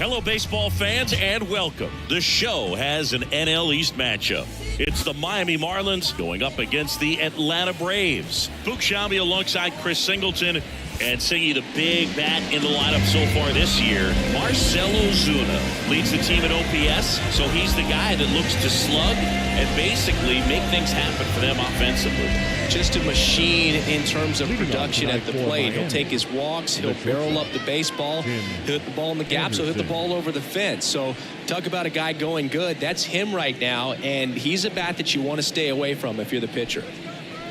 Hello, baseball fans, and welcome. The show has an NL East matchup. It's the Miami Marlins going up against the Atlanta Braves. Book Shambi alongside Chris Singleton, and singing the big bat in the lineup so far this year, Marcell Ozuna leads the team at OPS, so he's the guy that looks to slug and basically make things happen for them offensively. Just a machine in terms of production at the plate. He'll take his walks, he'll barrel up the baseball, he'll hit the ball in the gaps, he'll hit the ball over the fence. So talk about a guy going good. That's him right now, and he's a bat that you want to stay away from if you're the pitcher.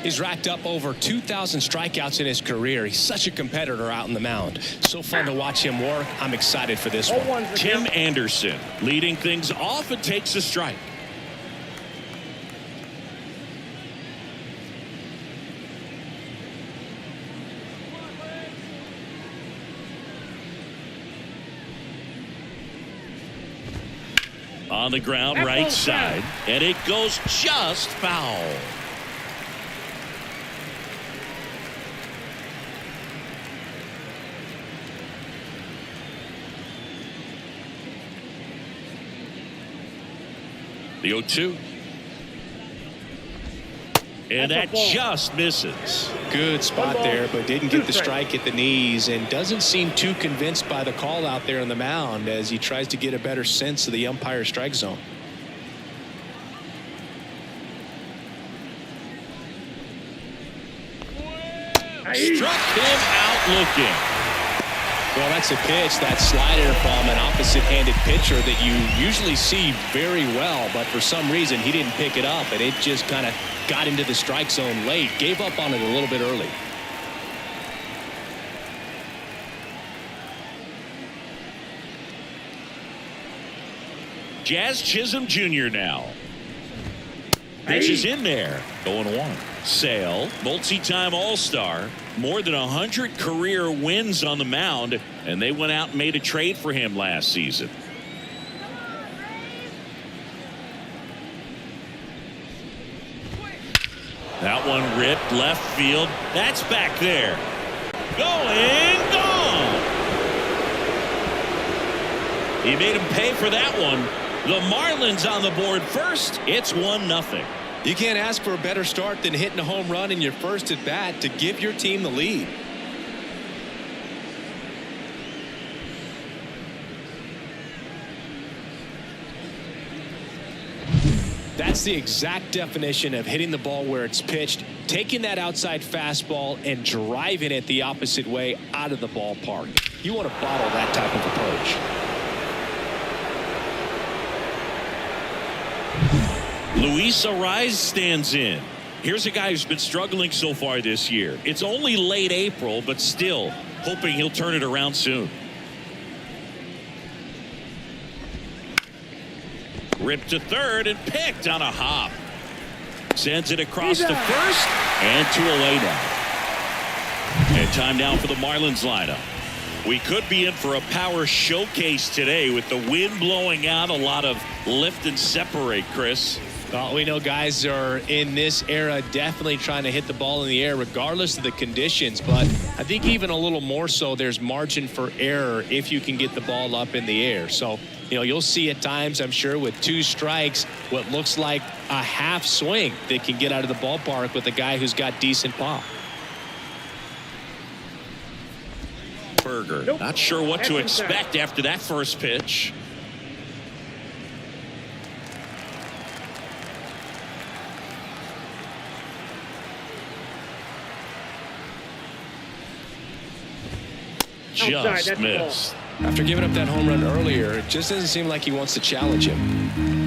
He's racked up over 2,000 strikeouts in his career. He's such a competitor out on the mound. So fun to watch him work. I'm excited for this one. Tim Anderson leading things off and takes a strike. On the ground, right side, and it goes just foul. The 0-2. And that just misses. Good spot there, but didn't get the strike at the knees, and doesn't seem too convinced by the call out there on the mound as he tries to get a better sense of the umpire strike zone. Struck him out looking. Well, that's a pitch, that slider from an opposite-handed pitcher that you usually see very well, but for some reason he didn't pick it up, and it just kind of got into the strike zone late. Gave up on it a little bit early. Jazz Chisholm Jr. now. Pitch is in there. 0-1. Sale, multi-time All-Star, more than 100 career wins on the mound, and they went out and made a trade for him last season. That one ripped left field. That's back there. Going, gone. He made him pay for that one. The Marlins on the board first. It's 1-0. You can't ask for a better start than hitting a home run in your first at bat to give your team the lead. That's the exact definition of hitting the ball where it's pitched, taking that outside fastball and driving it the opposite way out of the ballpark. You want to bottle that type of approach. Luis Arraez stands in. Here's a guy who's been struggling so far this year. It's only late April, but still hoping he'll turn it around soon. Ripped to third and picked on a hop. Sends it across to first and to away now. And time now for the Marlins lineup. We could be in for a power showcase today with the wind blowing out, a lot of lift and separate, Chris. Well, we know guys are in this era definitely trying to hit the ball in the air regardless of the conditions, but I think even a little more so there's margin for error if you can get the ball up in the air. So, you know, you'll see at times, I'm sure, with 2 strikes, what looks like a half swing that can get out of the ballpark with a guy who's got decent pop. Berger, not sure what to expect after that first pitch. Just missed. After giving up that home run earlier, it just doesn't seem like he wants to challenge him.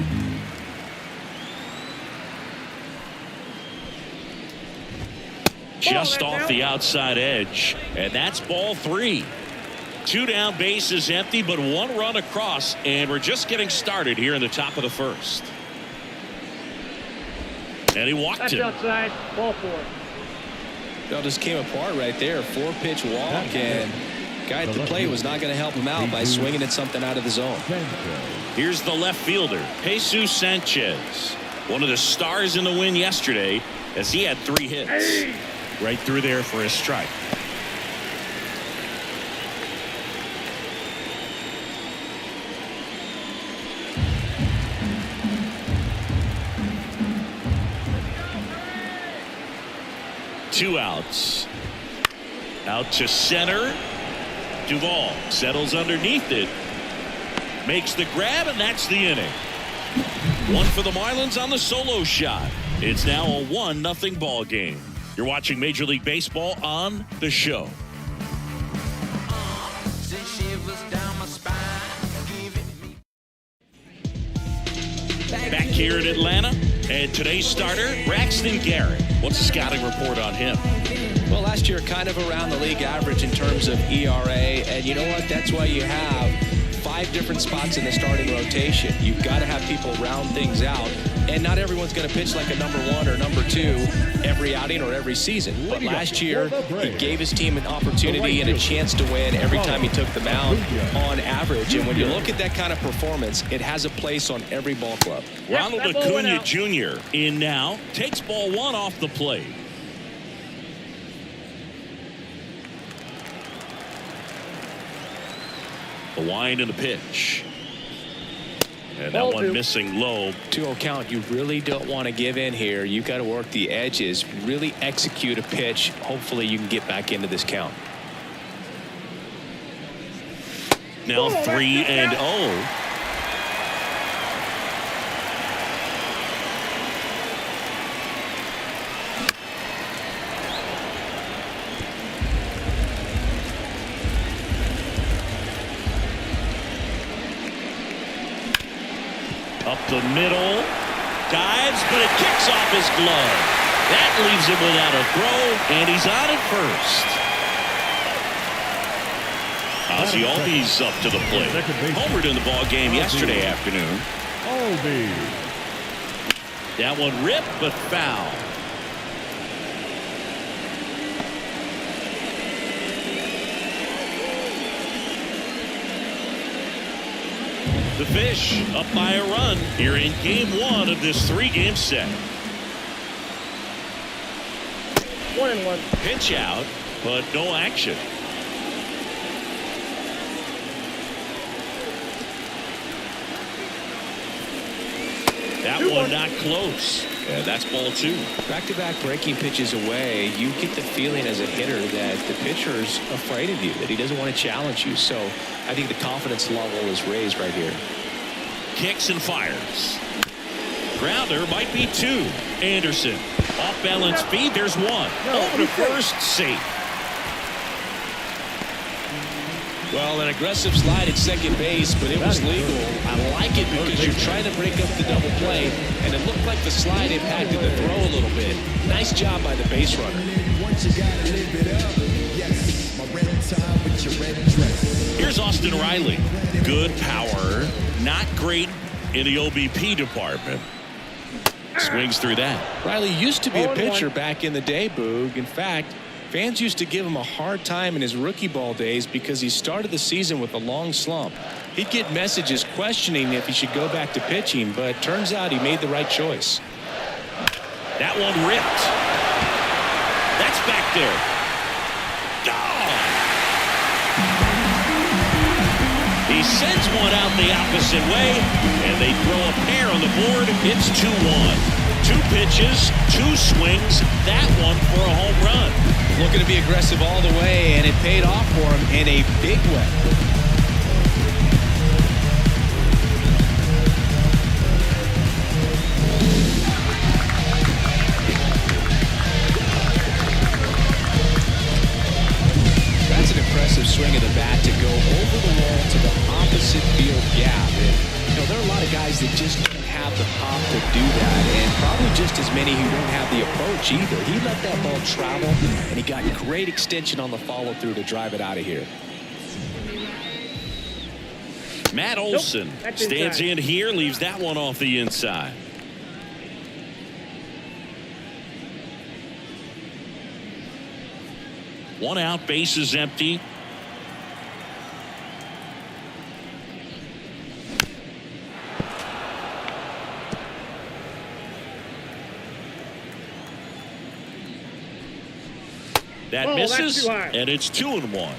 Just off the outside edge, and that's ball 3. 2 down, bases empty, but 1 run across, and we're just getting started here in the top of the first. And he walked him. Outside, ball 4. It all just came apart right there. 4-pitch walk, and guy at the plate was not going to help him out by swinging at something out of the zone. Here's the left fielder, Jesus Sanchez, one of the stars in the win yesterday, as he had 3 hits. Right through there for a strike. 2 outs. Out to center. Duvall settles underneath it. Makes the grab, and that's the inning. 1 for the Marlins on the solo shot. It's now a 1-0 ball game. You're watching Major League Baseball on The Show. Back here in Atlanta, and today's starter, Braxton Garrett. What's the scouting report on him? Well, last year kind of around the league average in terms of ERA, and you know what? That's why you have 5 different spots in the starting rotation. You've got to have people round things out, and not everyone's going to pitch like a number 1 or number 2 every outing or every season. But last year, he gave his team an opportunity and a chance to win every time he took the mound on average. And when you look at that kind of performance, it has a place on every ball club. Ronald Acuna Jr. in now, takes ball 1 off the plate. The wind and the pitch. And that one missing low. 2-0 count. You really don't want to give in here. You've got to work the edges, really execute a pitch. Hopefully you can get back into this count. Now 3-0. Up the middle, dives, but it kicks off his glove. That leaves him without a throw, and he's on at first. Ozzie Albies up to the plate. Homered in the ball game yesterday afternoon. That one ripped, but foul. The Fish up by a run here in game 1 of this 3-game set. 1-1. Pitch out, but no action. That one not close. And that's ball 2. Back-to-back breaking pitches away, you get the feeling as a hitter that the pitcher's afraid of you, that he doesn't want to challenge you. So I think the confidence level is raised right here. Kicks and fires. Grounder might be 2. Anderson off balance feed. There's 1. Over to first, safe. Well, an aggressive slide at second base, but it was legal. I like it because you're trying to break up the double play, and it looked like the slide impacted the throw a little bit. Nice job by the base runner. Here's Austin Riley. Good power, not great in the OBP department. Swings through that. Riley used to be a pitcher back in the day, Boog. In fact, fans used to give him a hard time in his rookie ball days because he started the season with a long slump. He'd get messages questioning if he should go back to pitching, but turns out he made the right choice. That one ripped. That's back there. Gone. He sends one out the opposite way, and they throw a pair on the board. It's 2-1. 2 pitches, 2 swings, that one for a home run. Looking to be aggressive all the way, and it paid off for him in a big way. That's an impressive swing of the bat to go over the wall to the opposite field gap. And, there are a lot of guys that just don't have the pop to do that, and probably just as many who don't have the approach either. He let that ball travel, and he got great extension on the follow-through to drive it out of here. Matt Olson stands in here, leaves that one off the inside. One out, base is empty. That misses, and it's 2-1.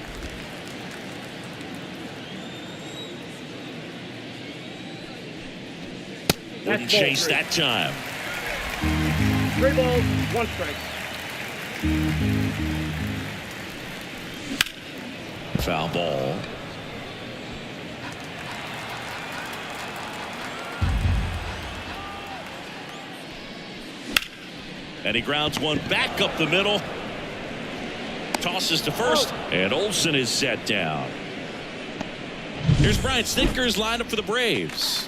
Wouldn't chase that time. 3 balls, 1 strike. Foul ball. And he grounds one back up the middle. Tosses to first, and Olsen is set down. Here's Brian Snitker's lineup for the Braves.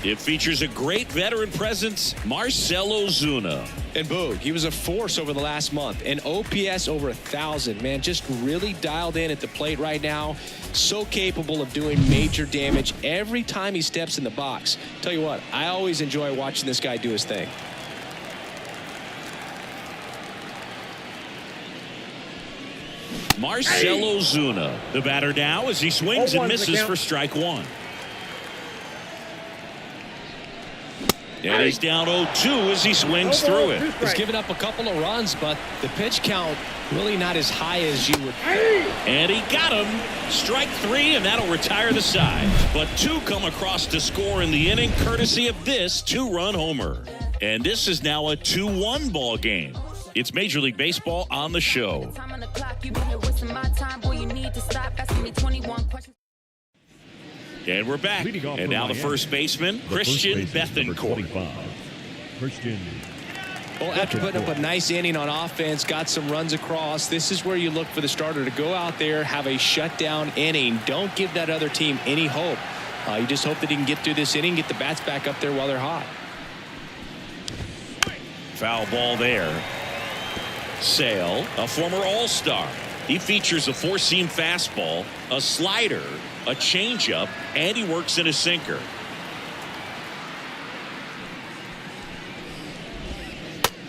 It features a great veteran presence, Marcell Ozuna. And Boog, he was a force over the last month. An OPS over 1,000. Man, just really dialed in at the plate right now. So capable of doing major damage every time he steps in the box. Tell you what, I always enjoy watching this guy do his thing. Marcell Ozuna, the batter now as he swings and misses for strike one. And he's down 0-2 as he swings through it. He's given up a couple of runs, but the pitch count really not as high as you would. And he got him. Strike three, and that'll retire the side. But two come across to score in the inning, courtesy of this two-run homer. And this is now a 2-1 ball game. It's Major League Baseball on the show. And we're back. And now the first baseman, Christian Bethancourt. Well, after putting up a nice inning on offense, got some runs across, this is where you look for the starter to go out there, have a shutdown inning. Don't give that other team any hope. You just hope that he can get through this inning, get the bats back up there while they're hot. Foul ball there. Sale, a former All-Star. He features a four-seam fastball, a slider, a changeup, and he works in a sinker.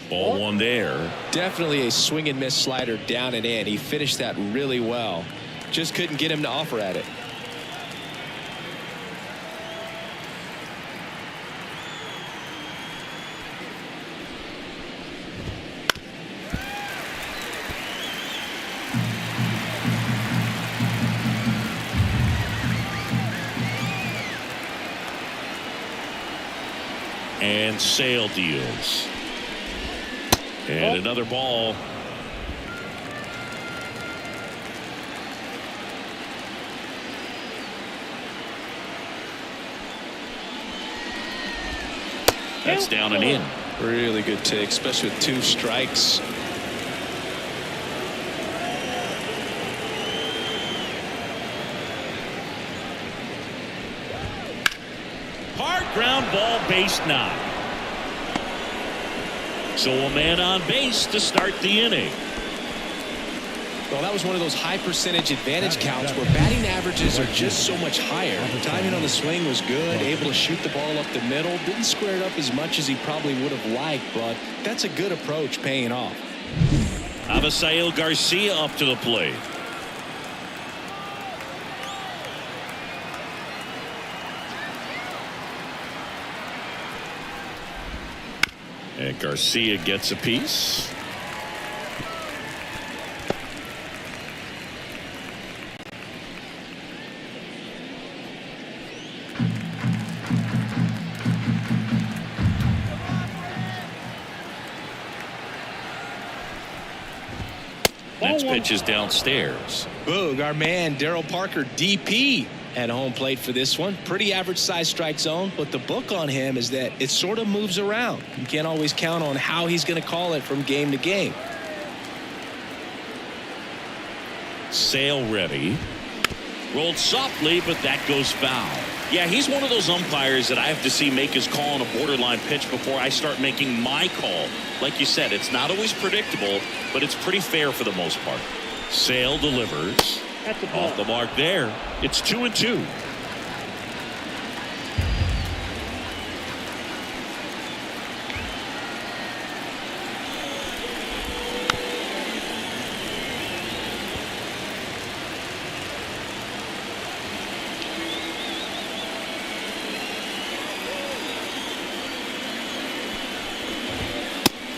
Ball one there. Definitely a swing and miss slider down and in. He finished that really well. Just couldn't get him to offer at it. And Sale deals. And another ball. That's down and in. Really good take, especially with two strikes. Hard ground ball, base knock. So a man on base to start the inning. Well, that was one of those high percentage advantage counts where batting averages are just so much higher. Timing on the swing was good, able to shoot the ball up the middle. Didn't square it up as much as he probably would have liked, but that's a good approach paying off. Avisail Garcia up to the plate. And Garcia gets a piece. Next pitch is downstairs. Boog, our man Darryl Parker, DP, at home plate for this one. Pretty average size strike zone, but the book on him is that it sort of moves around. You can't always count on how he's going to call it from game to game. Sale ready. Rolled softly, but that goes foul. Yeah, he's one of those umpires that I have to see make his call on a borderline pitch before I start making my call. Like you said, it's not always predictable, but it's pretty fair for the most part. Sale delivers. Off the mark there. It's 2-2.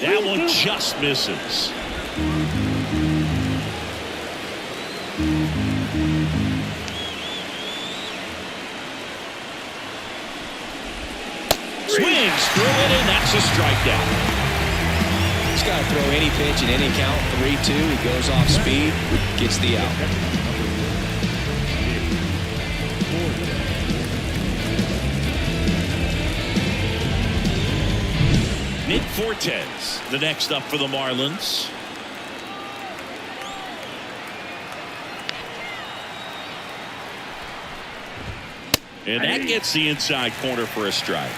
That one just misses. Swings through it, and that's a strikeout. Just got to throw any pitch in any count. 3-2. He goes off speed, gets the out. Nick Fortes, the next up for the Marlins. And that gets the inside corner for a strike.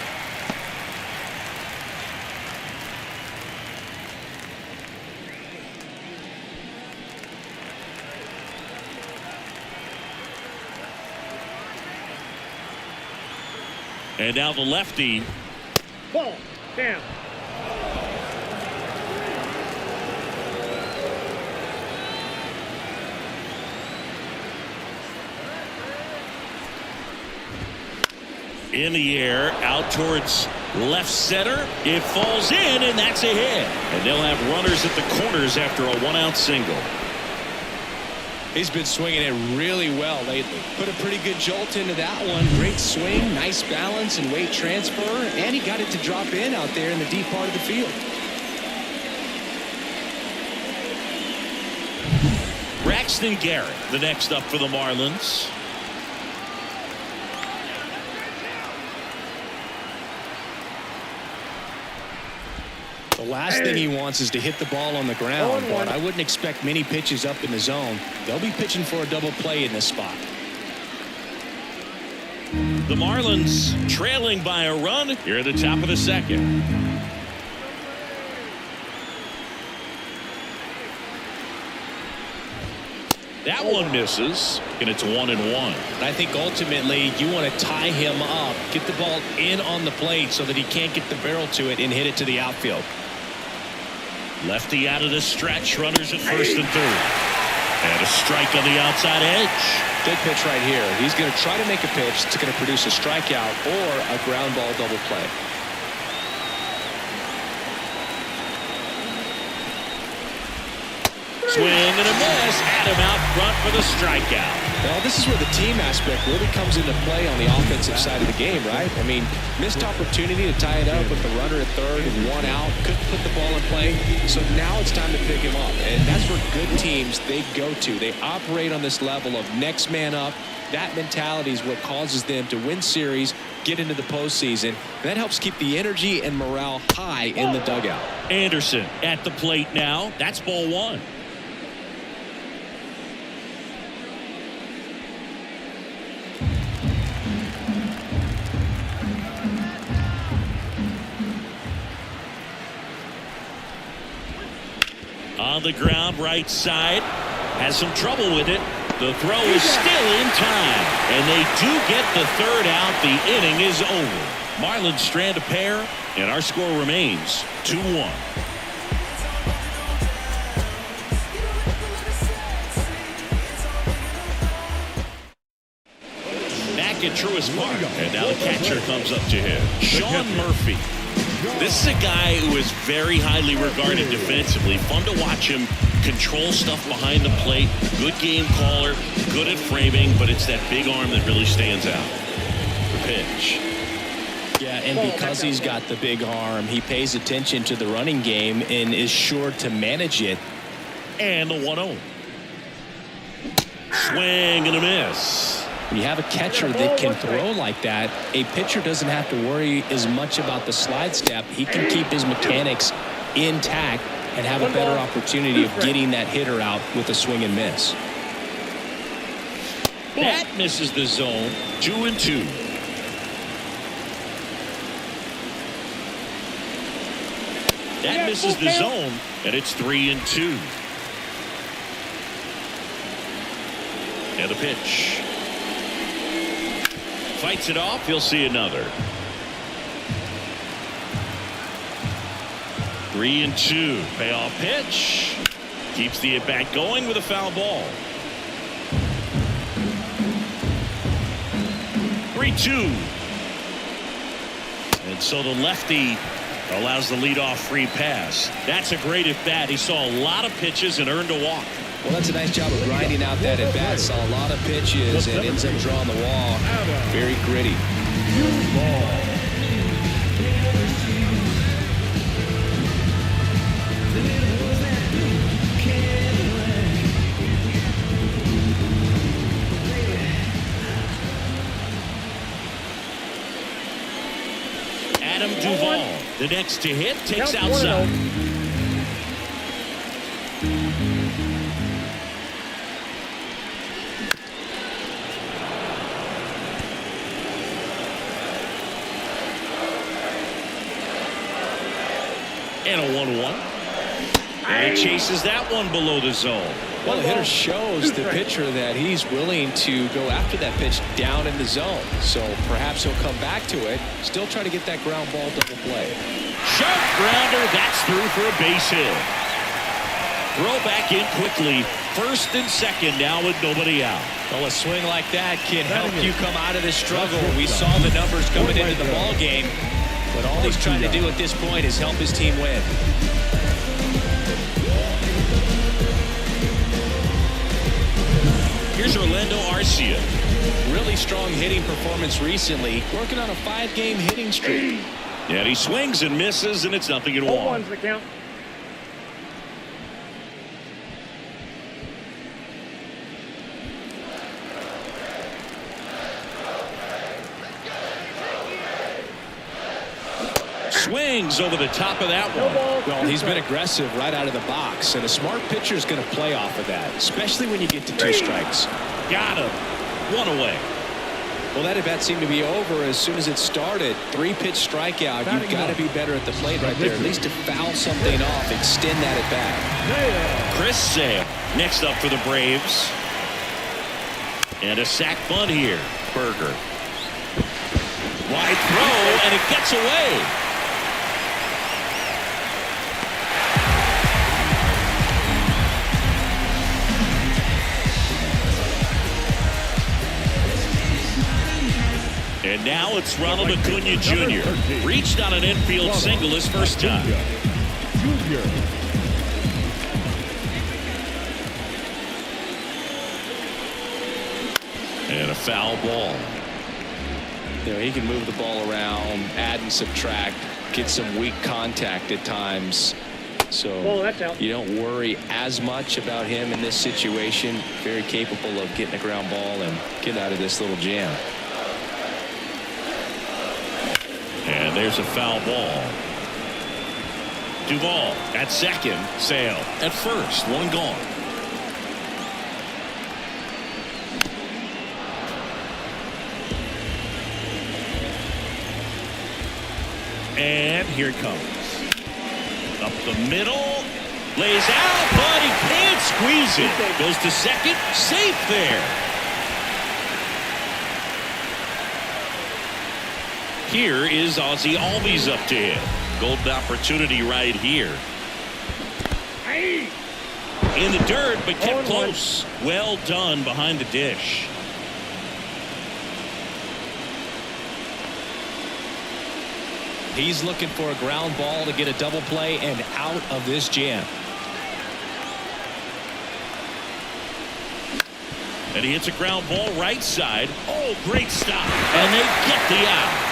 And now the lefty. Ball. Down. In the air, out towards left center. It falls in, and that's a hit. And they'll have runners at the corners after a one-out single. He's been swinging it really well lately. Put a pretty good jolt into that one. Great swing, nice balance and weight transfer, and he got it to drop in out there in the deep part of the field. Braxton Garrett, the next up for the Marlins. The last thing he wants is to hit the ball on the ground, but I wouldn't expect many pitches up in the zone. They'll be pitching for a double play in this spot. The Marlins trailing by a run here at the top of the second. That one misses, and it's 1-1. I think ultimately you want to tie him up, get the ball in on the plate so that he can't get the barrel to it and hit it to the outfield. Lefty out of the stretch, runners at first and third. And a strike on the outside edge. Big pitch right here. He's going to try to make a pitch that's going to produce a strikeout or a ground ball double play. Swing and a miss. Had him out front for the strikeout. Well, this is where the team aspect really comes into play on the offensive side of the game, right? I mean, missed opportunity to tie it up with the runner at third and one out. Couldn't put the ball in play. So now it's time to pick him up. And that's where good teams, they go to. They operate on this level of next man up. That mentality is what causes them to win series, get into the postseason. And that helps keep the energy and morale high in the dugout. Anderson at the plate now. That's ball one. On the ground, right side. Has some trouble with it. The throw is still in time. And they do get the third out. The inning is over. Marlins strand a pair, and our score remains 2-1. Back at Truist Park. And now the catcher comes up to him. Sean Murphy. This is a guy who is very highly regarded defensively. Fun to watch him control stuff behind the plate. Good game caller, good at framing, but it's that big arm that really stands out. The pitch. Yeah, and because he's got the big arm, he pays attention to the running game and is sure to manage it. And the 1-0. Swing and a miss. When you have a catcher that can throw like that, a pitcher doesn't have to worry as much about the slide step. He can keep his mechanics intact and have a better opportunity of getting that hitter out with a swing and miss. That misses the zone. 2-2. That misses the zone, and it's 3-2. And the pitch. Fights it off. He'll see another. 3-2. Payoff pitch. Keeps the at-bat going with a foul ball. 3-2. And so the lefty allows the leadoff free pass. That's a great at-bat. He saw a lot of pitches and earned a walk. Well, that's a nice job of grinding out that at-bat. Saw a lot of pitches and ends up drawing the wall. Very gritty. The next to hit takes Count outside. 1-0. And a 1-1. And he chases that one below the zone. Well, the hitter shows the pitcher that he's willing to go after that pitch down in the zone. So perhaps he'll come back to it. Still trying to get that ground ball double play. Sharp grounder. That's through for a base hit. Throw back in quickly. First and second now with nobody out. Well, a swing like that can help you come out of this struggle. We saw the numbers coming into the ball game. But all he's trying to do at this point is help his team win. Here's Orlando Arcia. Really strong hitting performance recently. Working on a 5-game hitting streak. And he swings and misses, and it's 0-1. 0-1's the count. Swings over the top of that one. Well, he's been aggressive right out of the box, and a smart pitcher is going to play off of that, especially when you get to 2 strikes. Got him. 1 away. Well, that at bat seemed to be over as soon as it started. 3-pitch strikeout. You've got to be better at the plate right there, at least to foul something off, extend that at bat. Chris Sale next up for the Braves. And a sac bunt here. Berger. Wide throw, and it gets away. And now it's Ronald Acuna Jr. Reached on an infield single his first time. And a foul ball. You know, he can move the ball around, add and subtract, get some weak contact at times. So that's out. You don't worry as much about him in this situation. Very capable of getting a ground ball and get out of this little jam. And there's a foul ball. Duvall at second. Sale at first. 1 gone. And here it comes. Up the middle. Lays out, but he can't squeeze it. Goes to second. Safe there. Here is Ozzie Albies up to hit. Golden opportunity right here. In the dirt, but kept close. Well done behind the dish. He's looking for a ground ball to get a double play and out of this jam. And he hits a ground ball right side. Oh, great stop. And they get the out.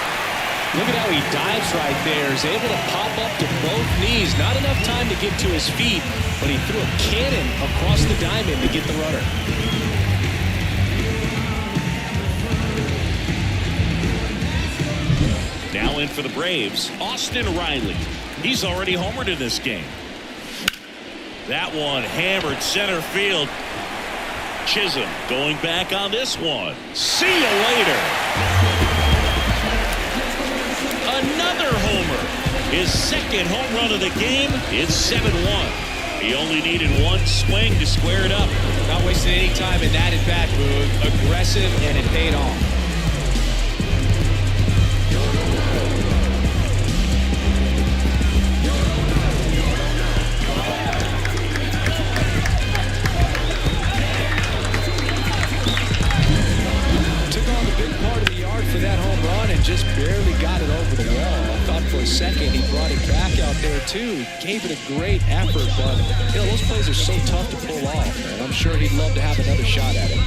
Look at how he dives right there. Is able to pop up to both knees. Not enough time to get to his feet, but he threw a cannon across the diamond to get the runner. Now in for the Braves, Austin Riley. He's already homered in this game. That one hammered center field. Chisholm going back on this one. See you later. Another homer. His second home run of the game. It's 7-1. He only needed 1 swing to square it up. Not wasting any time in that at bat, Boog. Aggressive, and it paid off. For that home run and just barely got it over the wall. I thought for a second he brought it back out there too. Gave it a great effort, but you know, those plays are so tough to pull off, and I'm sure he'd love to have another shot at it.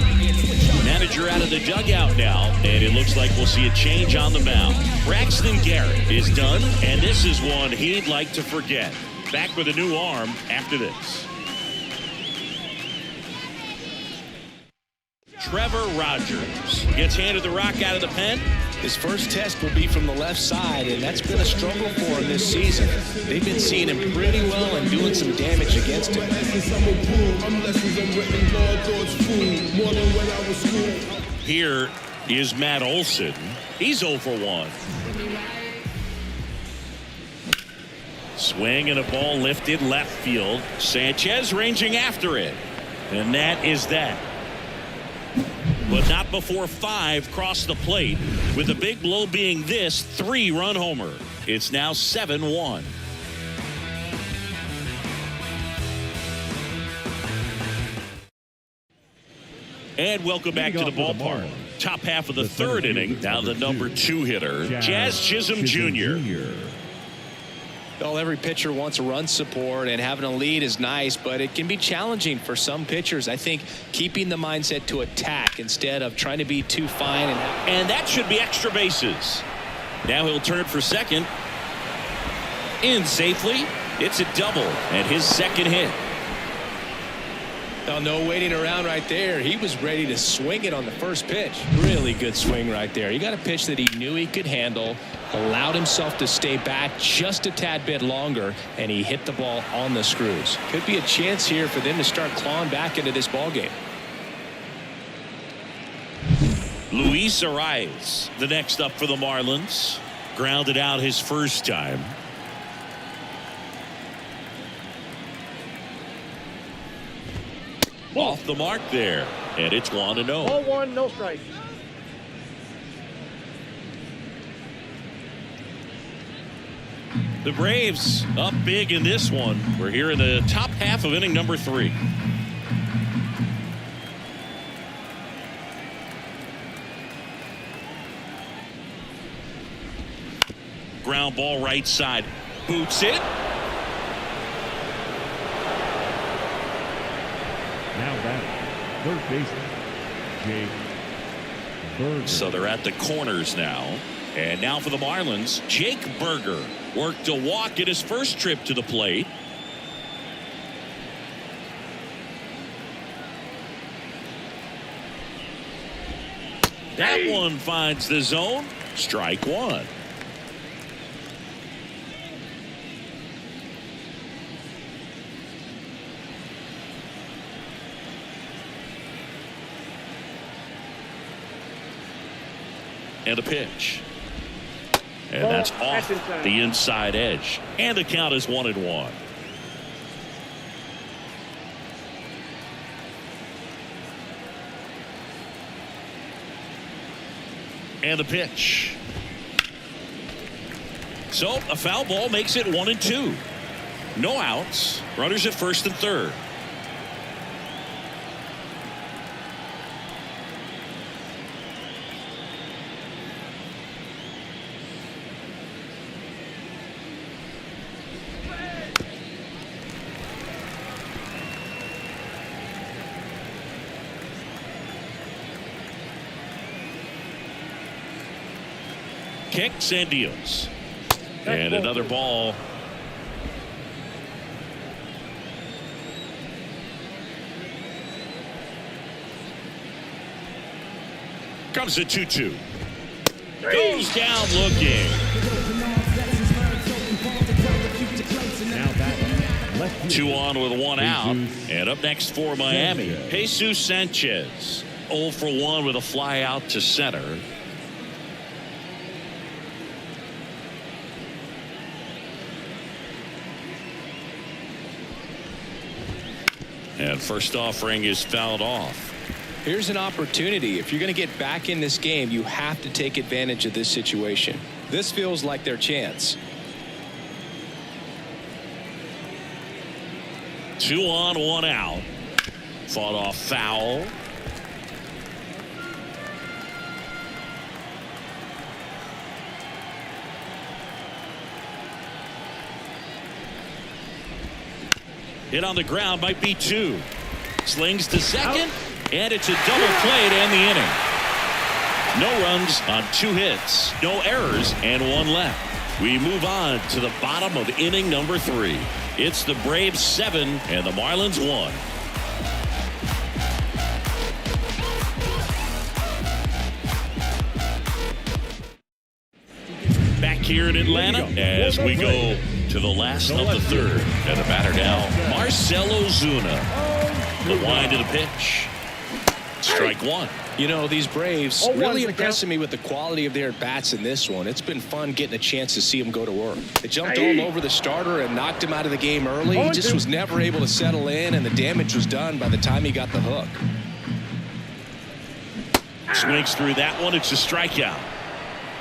Manager out of the dugout now, and it looks like we'll see a change on the mound. Braxton Garrett is done, and this is one he'd like to forget. Back with a new arm after this. Trevor Rogers gets handed the rock out of the pen. His first test will be from the left side, and that's been a struggle for him this season. They've been seeing him pretty well and doing some damage against him. Here is Matt Olson. He's 0 for 1. Swing and a ball lifted left field. Sanchez ranging after it. And that is that. But not before 5 cross the plate, with the big blow being this 3-run homer. It's now 7-1. And welcome back to the ballpark. Top half of the third inning. Now the number 2 hitter, Jazz Chisholm Jr. Well, every pitcher wants a run support, and having a lead is nice, but it can be challenging for some pitchers. I think keeping the mindset to attack instead of trying to be too fine. And that should be extra bases. Now he'll turn for second. In safely. It's a double and his second hit. Oh, no waiting around right there. He was ready to swing it on the first pitch. Really good swing right there. He got a pitch that he knew he could handle, allowed himself to stay back just a tad bit longer, and he hit the ball on the screws. Could be a chance here for them to start clawing back into this ball game. Luis Arias, the next up for the Marlins, grounded out his first time. Off the mark there, and it's 1-0. 0-1, no strikes. The Braves up big in this one. We're here in the top half of inning number 3. Ground ball right side. Boots it. Now batting, third baseman, Jake Burger. So they're at the corners now. And now for the Marlins, Jake Burger worked a walk at his first trip to the plate. That one finds the zone. Strike 1. And a pitch. And that's off the inside edge. And the count is 1-1. And the pitch. So a foul ball makes it 1-2. No outs. Runners at first and third. Kicks and deals. And another ball. Comes a 2-2. Goes down looking. Now batting, left 2 on with 1 out. And up next for Miami, Jesus Sanchez. 0 for 1 with a fly out to center. And first offering is fouled off. Here's an opportunity. If you're going to get back in this game, you have to take advantage of this situation. This feels like their chance. 2 on, 1 out. Fought off foul. Hit on the ground, might be 2. Slings to second, and it's a double play to end the inning. No runs on 2 hits, no errors, and 1 left. We move on to the bottom of inning number 3. It's the Braves 7 and the Marlins 1. here in Atlanta as we go to the last of the third. And the batter now, Marcell Ozuna. The wind of the pitch. Strike one. You know, these Braves really impressing me with the quality of their bats in this one. It's been fun getting a chance to see them go to work. They jumped all over the starter and knocked him out of the game early. He just was never able to settle in, and the damage was done by the time he got the hook. Swings through that one. It's a strikeout.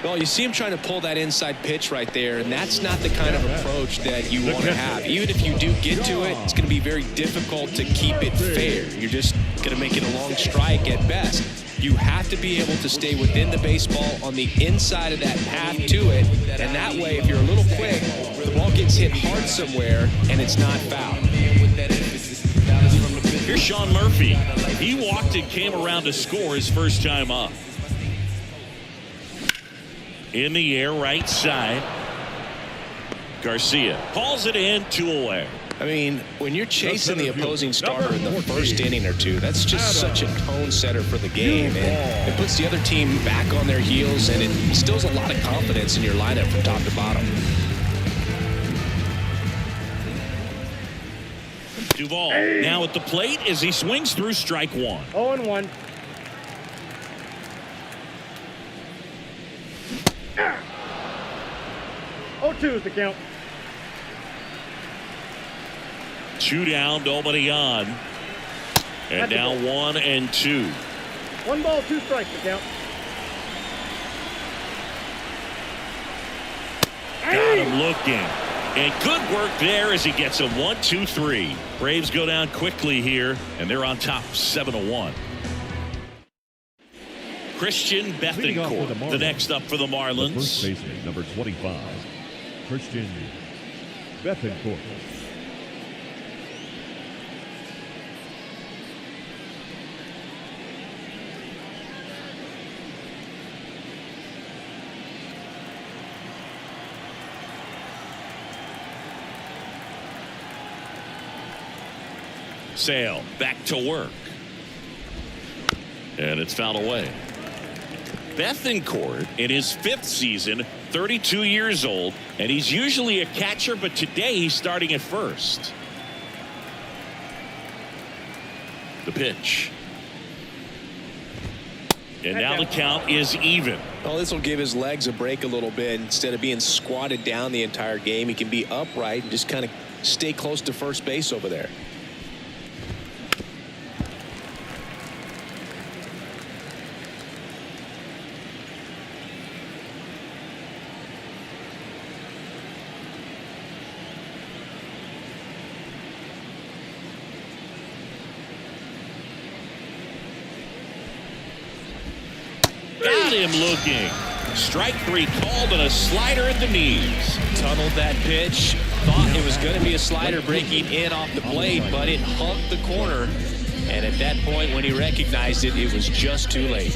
Well, you see him trying to pull that inside pitch right there, and that's not the kind of approach that you want to have. Even if you do get to it, it's going to be very difficult to keep it fair. You're just going to make it a long strike at best. You have to be able to stay within the baseball on the inside of that path to it, and that way, if you're a little quick, the ball gets hit hard somewhere, and it's not foul. Here's Sean Murphy. He walked and came around to score his first time up. In the air, right side. Garcia calls it in, 2 away. I mean, when you're chasing the opposing starter in the first inning or two, that's just such a tone setter for the game, and it puts the other team back on their heels, and it instills a lot of confidence in your lineup from top to bottom. Duvall now at the plate as he swings through strike one. 0-1. Oh, 2 is the count. 2 down, nobody on. And now 1 and 2. 1 ball, 2 strikes the count. Got him looking. And good work there as he gets him 1, 2, 3. Braves go down quickly here, and they're on top 7-1. Christian Bethancourt, the next up for the Marlins. The first baseman, number 25, Christian Bethancourt. Sale back to work. And it's fouled away. Bethancourt in his 5th season, 32 years old, and he's usually a catcher, but today he's starting at first. The pitch. And now the count is even. Well, this will give his legs a break a little bit. Instead of being squatted down the entire game, he can be upright and just kind of stay close to first base over there. Got him looking. Strike 3 called and a slider at the knees. Tunneled that pitch. Thought it was going to be a slider breaking in off the plate, but it hugged the corner. And at that point, when he recognized it, it was just too late.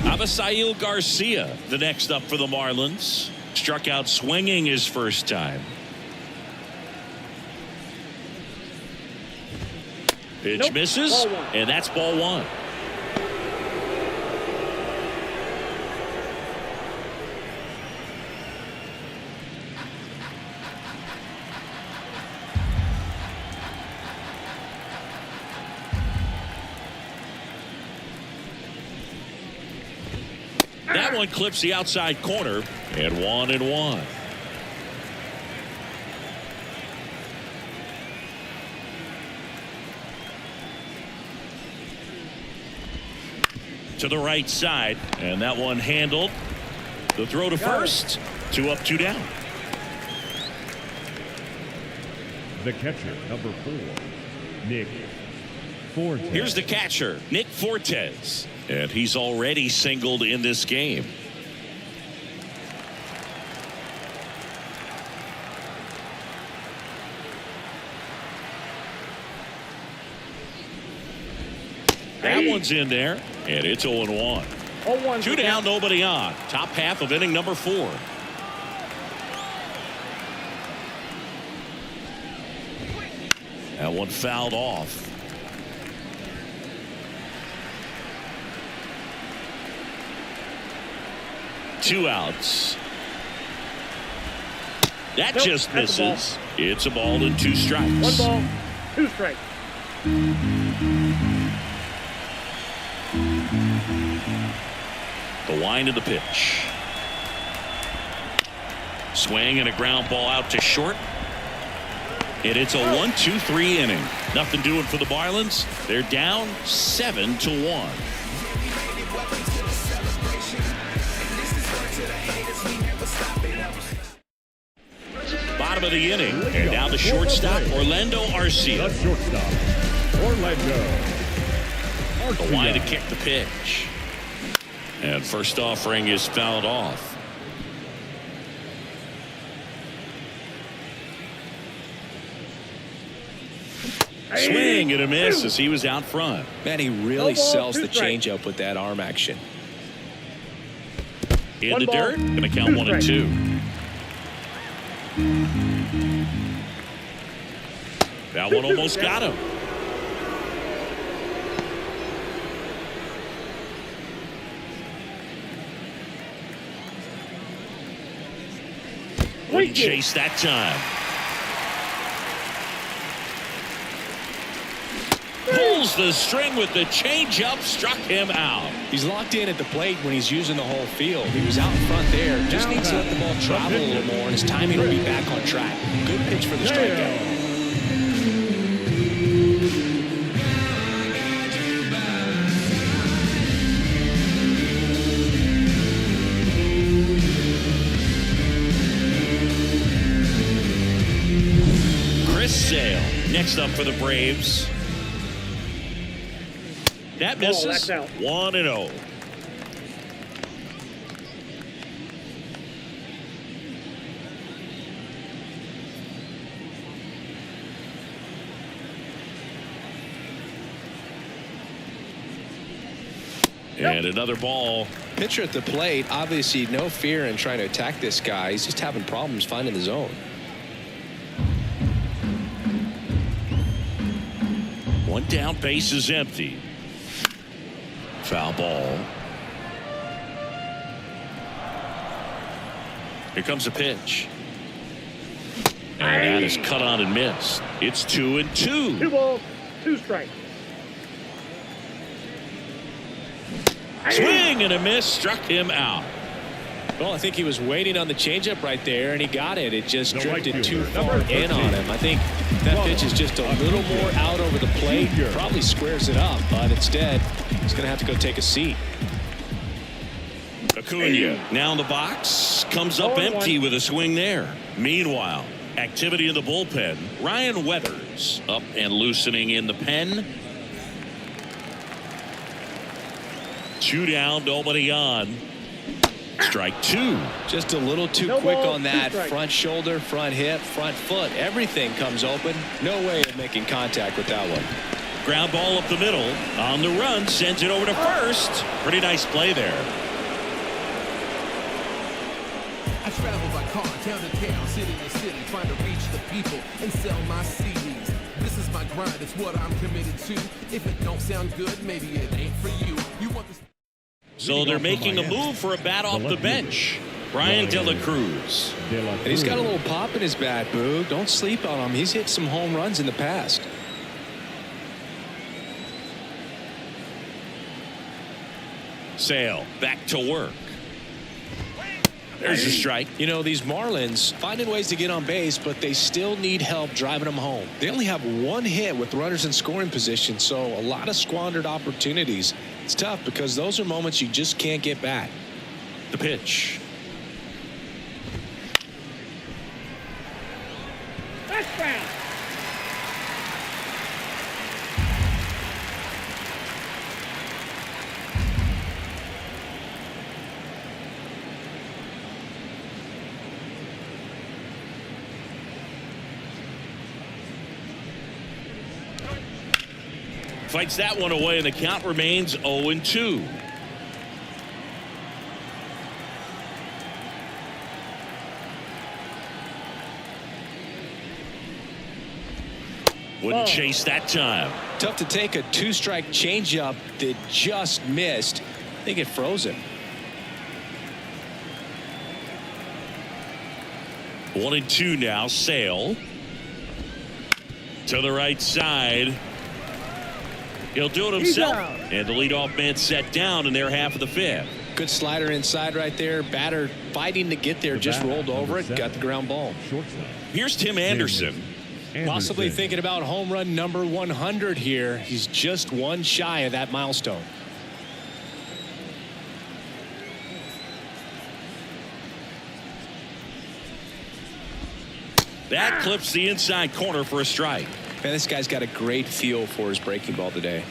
Avisail Garcia, the next up for the Marlins. Struck out swinging his first time. Pitch misses, and that's ball 1. That one clips the outside corner, and 1-1. To the right side, and that one handled. The throw to first. 2 up, 2 down. The catcher, number 4, Nick Fortes. Here's the catcher, Nick Fortes. And he's already singled in this game. That one's in there, and it's 0-1. 2 down, nobody on. Top half of inning number 4. That one fouled off. Two outs. That Nope, just that's a ball. misses. It's a ball and 2 strikes. 1 ball, 2 strikes. The wind of the pitch. Swing and a ground ball out to short. And it's a 1-2-3 inning. Nothing doing for the Marlins. They're down 7-1. Bottom of the inning. And now the shortstop, Orlando Arcia. The shortstop, Orlando The wind to Arcia. kick the pitch. And first offering is fouled off. Swing and a miss as he was out front. Man, he really No ball, sells 2 the strikes. changeup with that arm action. In 1 the ball, dirt. Going to count 2 1 and strikes. 2. That one almost got him. Wouldn't chase that time. Pulls the string with the changeup, struck him out. He's locked in at the plate when he's using the whole field. He was out in front there. Just needs to let the ball travel a little more, and his timing will be back on track. Good pitch for the strikeout. Chris Sale next up for the Braves. That misses. that's out. 1-0. And another ball. Pitcher at the plate, obviously no fear in trying to attack this guy. He's just having problems finding the zone. One down, base is empty. Foul ball. Here comes a pitch. And that is cut on and missed. It's 2-2. 2 balls, 2 strikes. Swing and a miss, struck him out. Well, I think he was waiting on the changeup right there, and he got it. It just The drifted right too fielder, far number in on 13. him. I think that pitch is just a little more out over the plate. Probably squares it up, but instead, he's going to have to go take a seat. Acuna now in the box, comes up 0-1. empty with a swing there. Meanwhile, activity in the bullpen. Ryan Weathers up and loosening in the pen. 2 down, nobody on. Strike 2. Just a little too No quick ball, on 2 that. strikes. Front shoulder, front hip, front foot. Everything comes open. No way of making contact with that one. Ground ball up the middle. On the run, sends it over to first. Pretty nice play there. I travel by car, town to town, city to city, trying to reach the people and sell my CDs. This is my grind, it's what I'm committed to. If it don't sound good, maybe it ain't for you. You want this? So they're making a move for a bat off the bench. Brian De La Cruz. And he's got a little pop in his bat, Boo. Don't sleep on him. He's hit some home runs in the past. Sale back to work. There's a strike. You know, these Marlins finding ways to get on base, but they still need help driving them home. They only have 1 hit with runners in scoring position, so a lot of squandered opportunities. It's tough because those are moments you just can't get back. The pitch. That's foul. Fights that one away, and the count remains 0-2. Wouldn't chase that time. Tough to take a 2-strike changeup that just missed. I think it froze him. 1-2 now. Sale to the right side. He'll do it himself. And the leadoff man set down in their half of the 5th. Good slider inside right there. Batter fighting to get there, just rolled over it, got the ground ball. Here's Tim Anderson. Possibly thinking about home run number 100 here. He's just one shy of that milestone. That clips the inside corner for a strike. Man, this guy's got a great feel for his breaking ball today.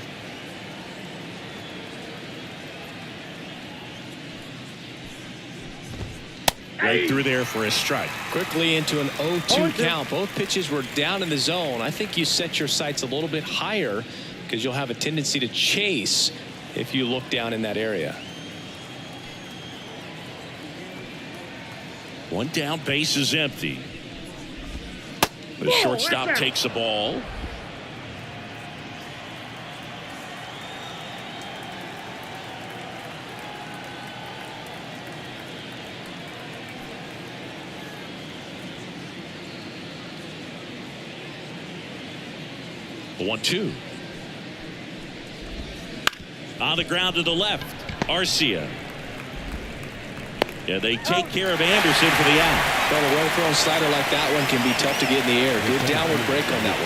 Right through there for a strike. Quickly into an 0-2 count. Both pitches were down in the zone. I think you set your sights a little bit higher because you'll have a tendency to chase if you look down in that area. One down, base is empty. The shortstop takes the ball. The 1-2. On the ground to the left. Arcia. Yeah, they take care of Anderson for the out. Well, a well-thrown slider like that one can be tough to get in the air. Good downward break on that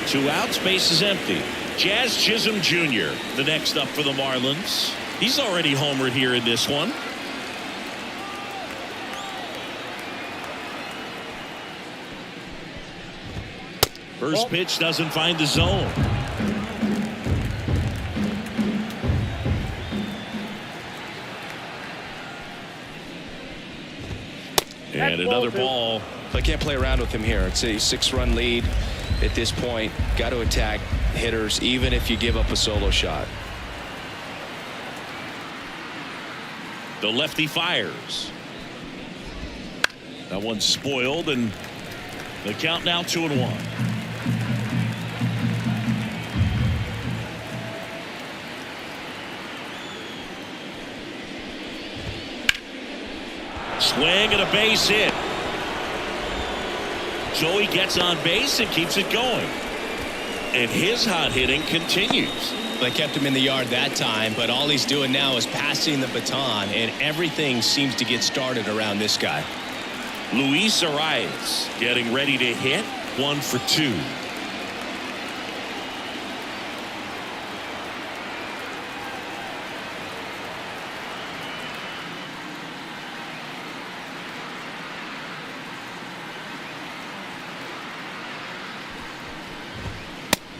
one. 2 outs, base is empty. Jazz Chisholm Jr. the next up for the Marlins. He's already homered here in this one. First pitch doesn't find the zone. And another ball. I can't play around with him here. It's a 6-run lead at this point. Got to attack hitters even if you give up a solo shot. The lefty fires. That one's spoiled, and the count now 2-1. Swing and a base hit. Joey gets on base and keeps it going. And his hot hitting continues. They kept him in the yard that time, but all he's doing now is passing the baton, and everything seems to get started around this guy. Luis Arias getting ready to hit. 1 for 2.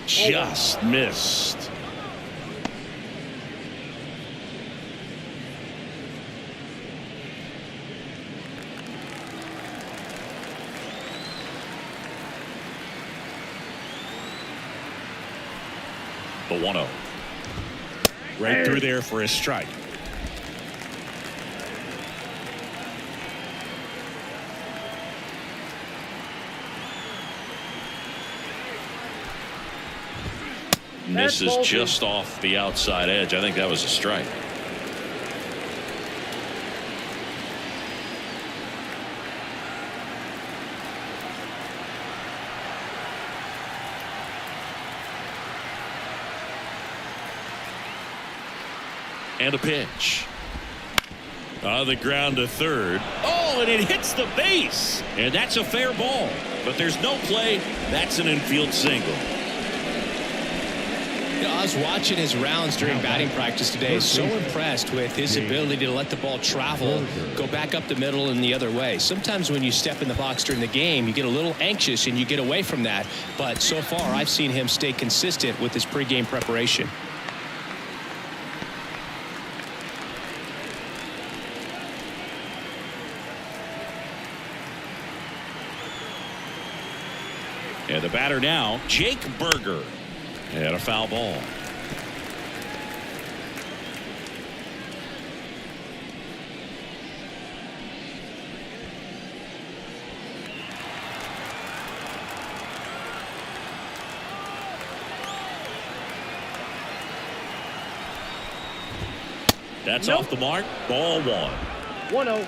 Just missed. The 1-0. Right through there for a strike. And this is just off the outside edge. I think that was a strike. And a pitch. On the ground to third. Oh, and it hits the base. And that's a fair ball. But there's no play. That's an infield single. You know, I was watching his rounds during batting practice today. So impressed with his ability to let the ball travel, go back up the middle and the other way. Sometimes when you step in the box during the game, you get a little anxious and you get away from that. But so far, I've seen him stay consistent with his pregame preparation. And the batter now, Jake Berger. And a foul ball. That's Nope. off the mark. Ball 1. 1-0.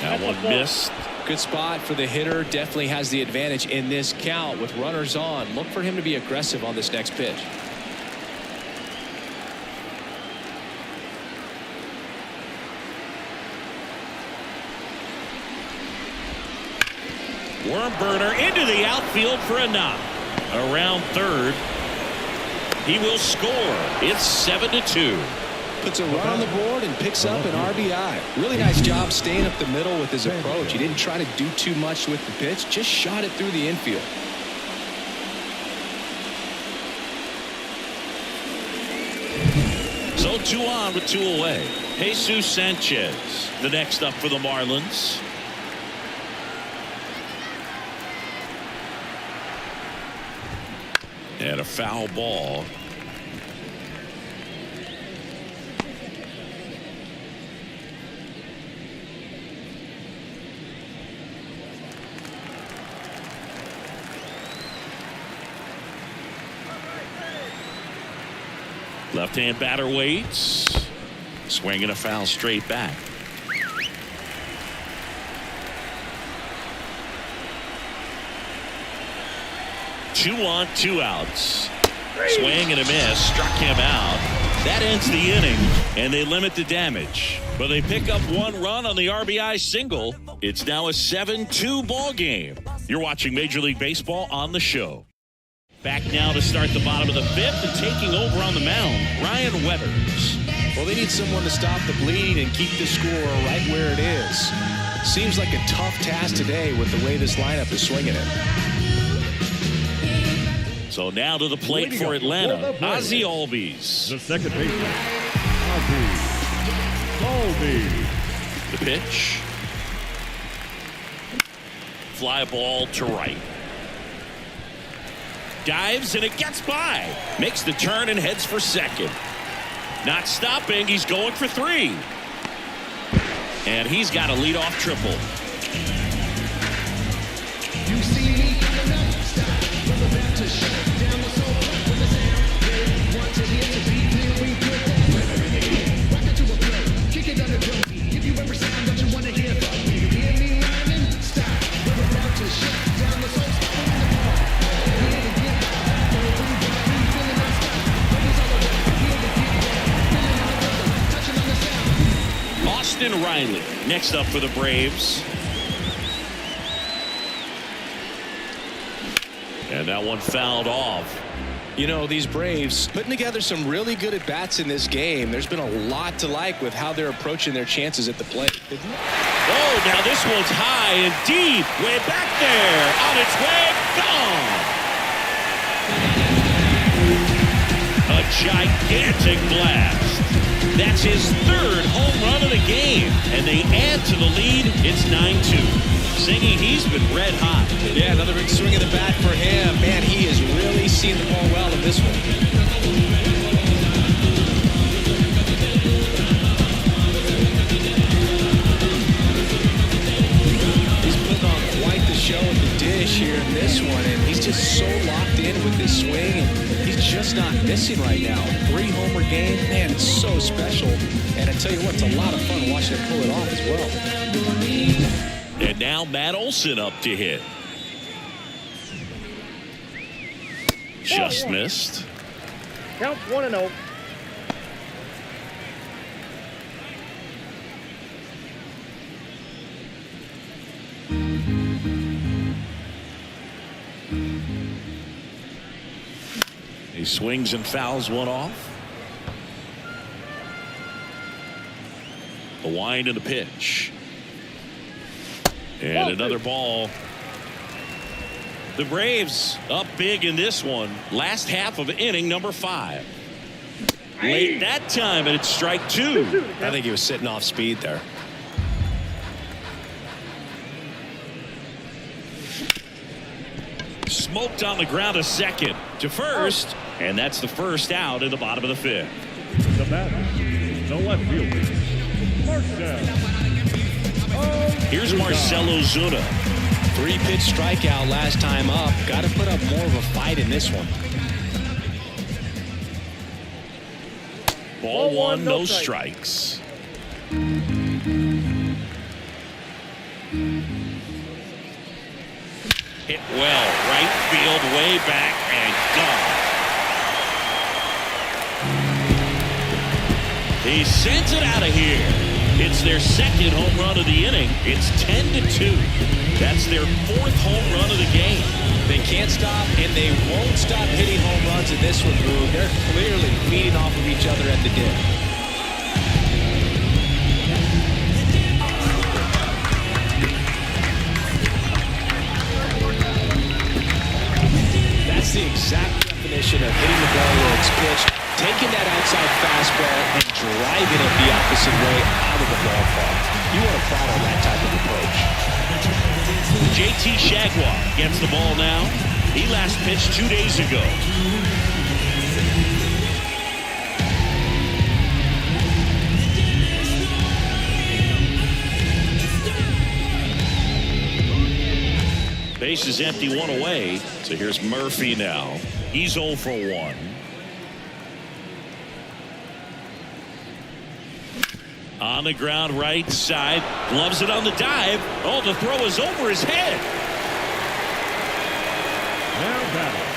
That one missed. Good spot for the hitter. Definitely has the advantage in this count with runners on. Look for him to be aggressive on this next pitch. Worm burner into the outfield for a knock. Around third. He will score. It's 7-2. Puts a run on the board and picks up an RBI. Really nice job staying up the middle with his approach. He didn't try to do too much with the pitch, just shot it through the infield. So 2 on with 2 away. Jesus Sanchez, the next up for the Marlins. And a foul ball. Left-hand batter waits. Swinging a foul straight back. Two on, 2 outs. Swing and a miss. Struck him out. That ends the inning, and they limit the damage. But they pick up 1 run on the RBI single. It's now a 7-2 ball game. You're watching Major League Baseball on the show. Back now to start the bottom of the 5th, and taking over on the mound, Ryan Weathers. Well, they need someone to stop the bleeding and keep the score right where it is. Seems like a tough task today with the way this lineup is swinging it. So now to the plate for Atlanta, Ozzie Albies. The second baseman, Ozzie Albies. The pitch. Fly ball to right. Dives and it gets by. Makes the turn and heads for second. Not stopping. He's going for 3. And he's got a leadoff triple. You see me coming up, stop, we're about to shut down the soul, with the sound, they want to hear to be clear, we good, rock it to a flow, kick it on the drum, give you every sound that you want to hear from me, you hear me rhyming, stop, we're about to shut down the soul, stop on the ball, here to get back, everybody feeling that stuff, ladies all over, here to get back, feeling on the rhythm, touching on the sound. Austin Riley next up for the Braves. And that one fouled off. You know, these Braves putting together some really good at-bats in this game. There's been a lot to like with how they're approaching their chances at the plate. Oh, now this one's high and deep. Way back there. On its way. Gone. A gigantic blast. That's his 3rd home run of the game. And they add to the lead. It's 9-2. Singing, he's been red hot. Yeah, another big swing of the bat for him. Man, he has really seen the ball well in this one. He's putting on quite the show at the dish here in this one, and he's just so locked in with his swing, and he's just not missing right now. 3-homer game, man, it's so special. And I tell you what, it's a lot of fun watching him pull it off as well. And now Matt Olson up to hit. Just missed. Counts 1-0. He swings and fouls one off. The wind and the pitch. And another ball. The Braves up big in this one. Last half of inning number 5. Late that time, and it's strike 2. I think he was sitting off speed there. Smoked on the ground to second. To first. And that's the first out in the bottom of the 5th. The batter, the left fielder, Marcell. Here's Marcell Ozuna. 3-pitch strikeout last time up. Got to put up more of a fight in this one. Ball one, no strikes. Hit well, right field, way back, and gone. He sends it out of here. It's their second home run of the inning. It's 10-2. That's their 4th home run of the game. They can't stop, and they won't stop hitting home runs in this one, Boo. They're clearly feeding off of each other at the dip. That's the exact definition of hitting the ball where it's pitched, taking that outside fastball and driving it the opposite way out of the ballpark. You want to follow that type of approach. JT Jaguar gets the ball now. He last pitched 2 days ago. Base is empty, 1 away. So here's Murphy now. He's 0 for 1. On the ground, right side. Gloves it on the dive. Oh, the throw is over his head.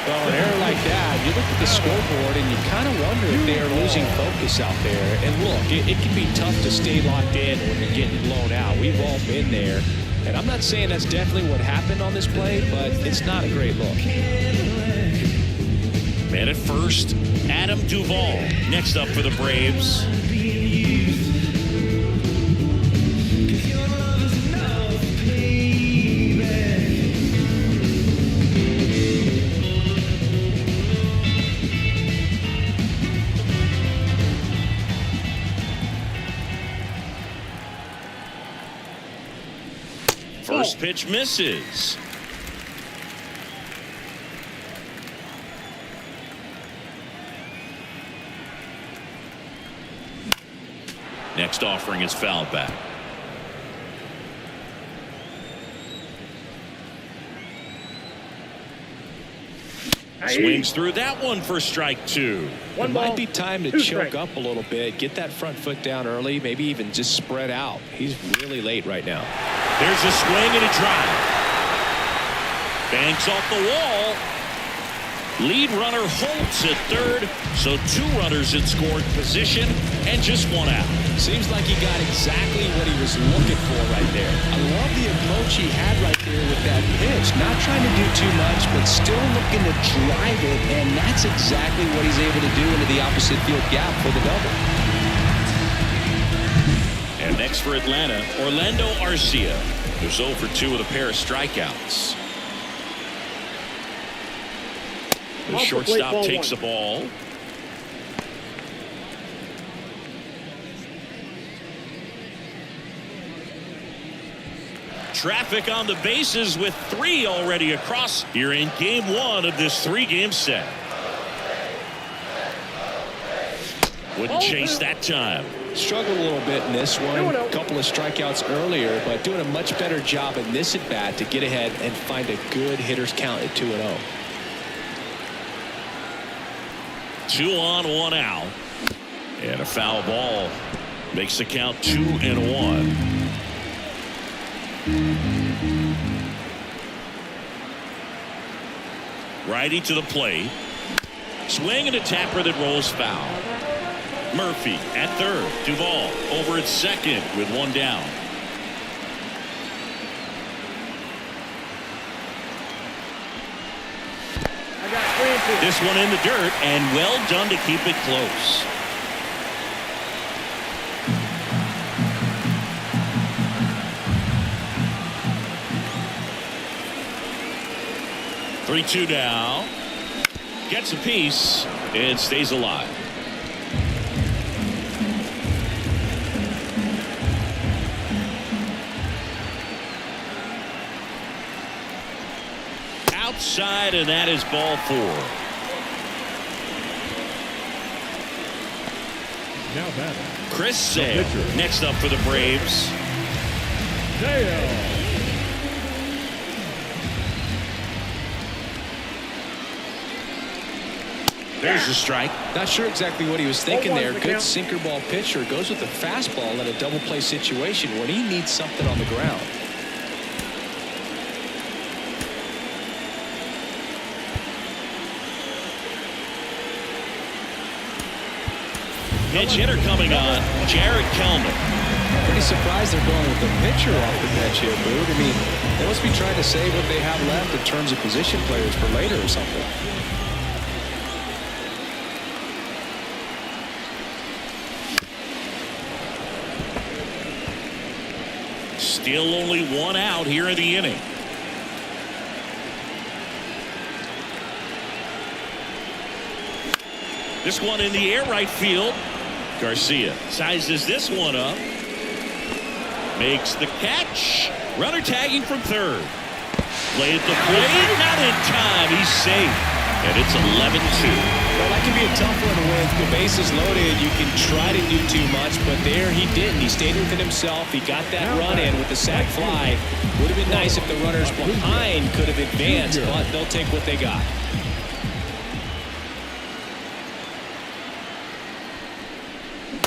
Well, an error like that, you look at the scoreboard and you kind of wonder if they are losing focus out there. And look, it can be tough to stay locked in when you're getting blown out. We've all been there. And I'm not saying that's definitely what happened on this play, but it's not a great look. Man at first, Adam Duvall. Next up for the Braves. First pitch misses. Next offering is fouled back. Swings through that one for strike 2. It might be time to choke up a little bit, get that front foot down early, maybe even just spread out. He's really late right now. There's a swing and a drive. Banks off the wall. Lead runner Holtz at third, so 2 runners in scoring position and just 1 out. Seems like he got exactly what he was looking for right there. I love the approach he had right there with that pitch. Not trying to do too much, but still looking to drive it, and that's exactly what he's able to do into the opposite field gap for the double. And next for Atlanta, Orlando Arcia, who's 0 for 2 with a pair of strikeouts. The shortstop takes the ball. Traffic on the bases with 3 already across here in game 1 of this 3-game set. Wouldn't chase that time. Struggled a little bit in this one. A couple of strikeouts earlier, but doing a much better job in this at bat to get ahead and find a good hitter's count at 2-0. 2 on, 1 out. And a foul ball makes the count 2-1. Righty to the plate. Swing and a tapper that rolls foul. Murphy at third. Duvall over at second with 1 down. This one in the dirt, and well done to keep it close. Three-2 now. Gets a piece and stays alive. Outside, and that is ball 4. Now batting, Chris Sale next up for the Braves. Sale. There's the strike. Not sure exactly what he was thinking 0-1 there. the Good count. sinker ball pitcher. Goes with the fastball in a double play situation when he needs something on the ground. Pitch hitter coming on, Jared Kelman. Pretty surprised they're going with the pitcher off the bench here, Boog. I mean, they must be trying to save what they have left in terms of position players for later or something. Still only one out here in the inning. This one in the air right field. Garcia sizes this one up. Makes the catch. Runner tagging from third. Play at the plate. Not in time. He's safe. And it's 11-2. Well, that can be a tough one with the bases loaded. You can try to do too much, but there he didn't. He stayed within himself. He got that run in with the sac fly. Would have been nice if the runners behind could have advanced, but they'll take what they got.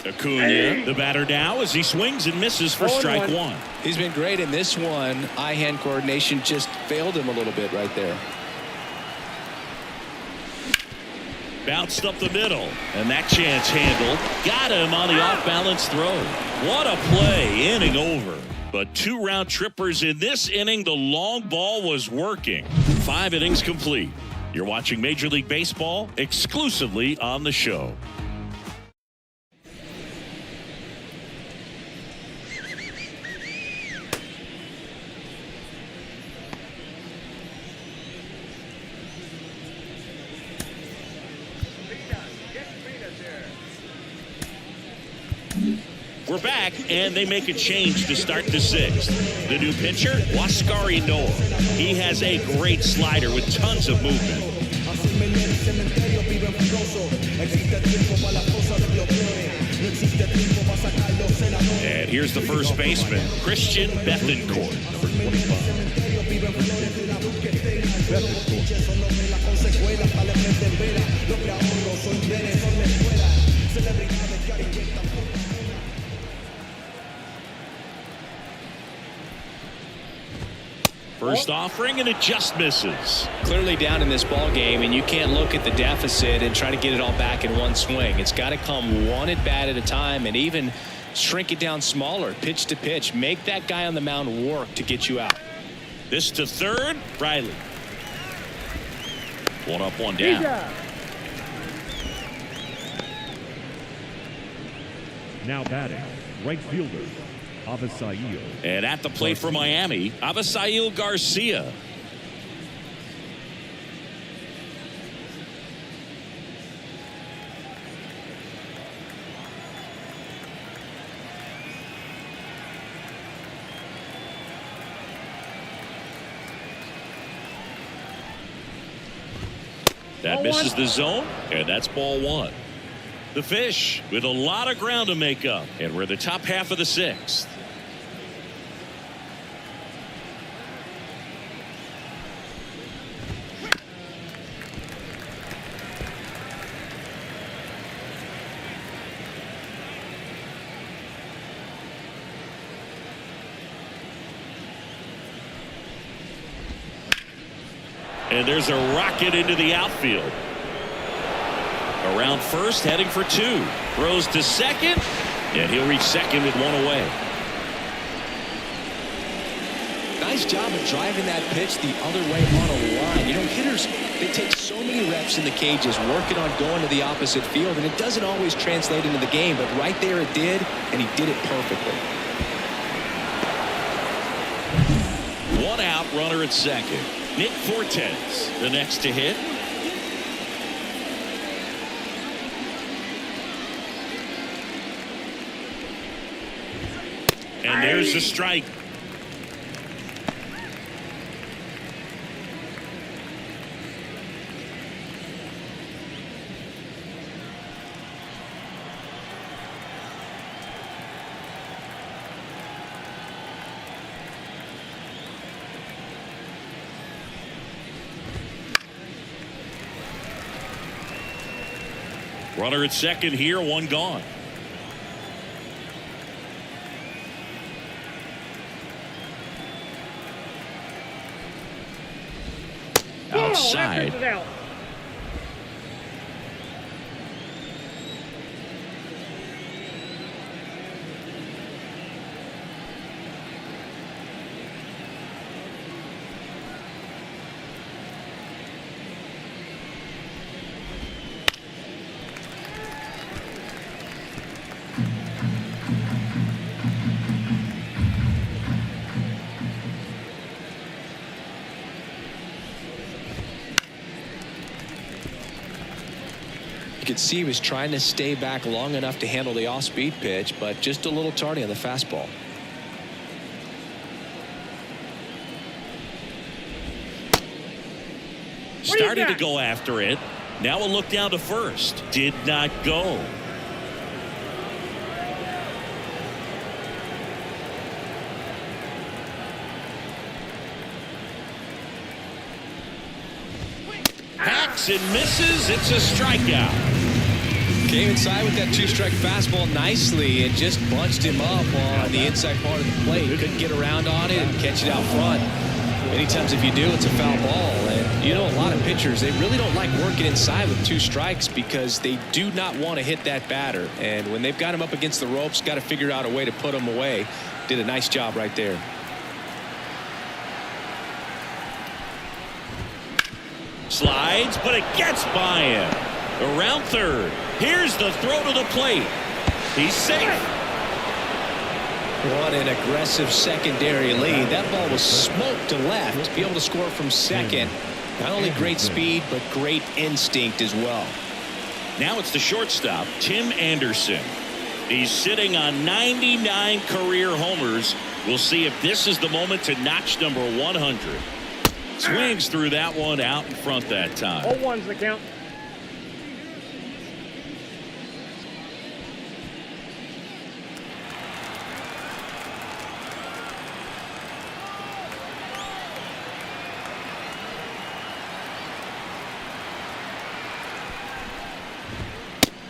Acuna, the batter now as he swings and misses for strike one. He's been great in this one. Eye-hand coordination just failed him a little bit right there. Bounced up the middle, and that chance handled. Got him on the off-balance throw. What a play, inning over. But 2 round trippers in this inning. The long ball was working. 5 innings complete. You're watching Major League Baseball exclusively on the show. We're back, and they make a change to start the 6th. The new pitcher, Huascar Noah. He has a great slider with tons of movement. And here's the first baseman, Christian Bethancourt. Number 25. First offering, and it just misses. Clearly down in this ball game, and you can't look at the deficit and try to get it all back in one swing. It's got to come one at bat at a time, and even shrink it down smaller, pitch to pitch. Make that guy on the mound work to get you out. This to third, Riley. 1 up, 1 down. Now batting, right fielder, Avisail. And at the plate for Miami, Avisail Garcia. That misses the zone, and that's ball 1. The Fish with a lot of ground to make up, and we're the top half of the 6th. And there's a rocket into the outfield. Around first, heading for 2. Throws to second, and he'll reach second with 1 away. Nice job of driving that pitch the other way on a line. You know, hitters, they take so many reps in the cages working on going to the opposite field, and it doesn't always translate into the game, but right there it did, and he did it perfectly. 1 out, runner at second. Nick Fortes, the next to hit. And there's the strike. Runner at second here, one gone. Outside. You could see he was trying to stay back long enough to handle the off-speed pitch, but just a little tardy on the fastball. Started to go after it. Now a look down to first. Did not go. Hacks and misses. It's a strikeout. Came inside with that two-strike fastball nicely and just bunched him up on the inside part of the plate. Couldn't get around on it and catch it out front. Many times if you do, it's a foul ball. And you know, a lot of pitchers, they really don't like working inside with two strikes because they do not want to hit that batter. And when they've got him up against the ropes, got to figure out a way to put him away. Did a nice job right there. Slides, but it gets by him. Around third. Here's the throw to the plate. He's safe. What an aggressive secondary lead. That ball was smoked to left. To be able to score from second. Not only great speed, but great instinct as well. Now it's the shortstop, Tim Anderson. He's sitting on 99 career homers. We'll see if this is the moment to notch number 100. Swings through that one out in front that time. 0-1's the count.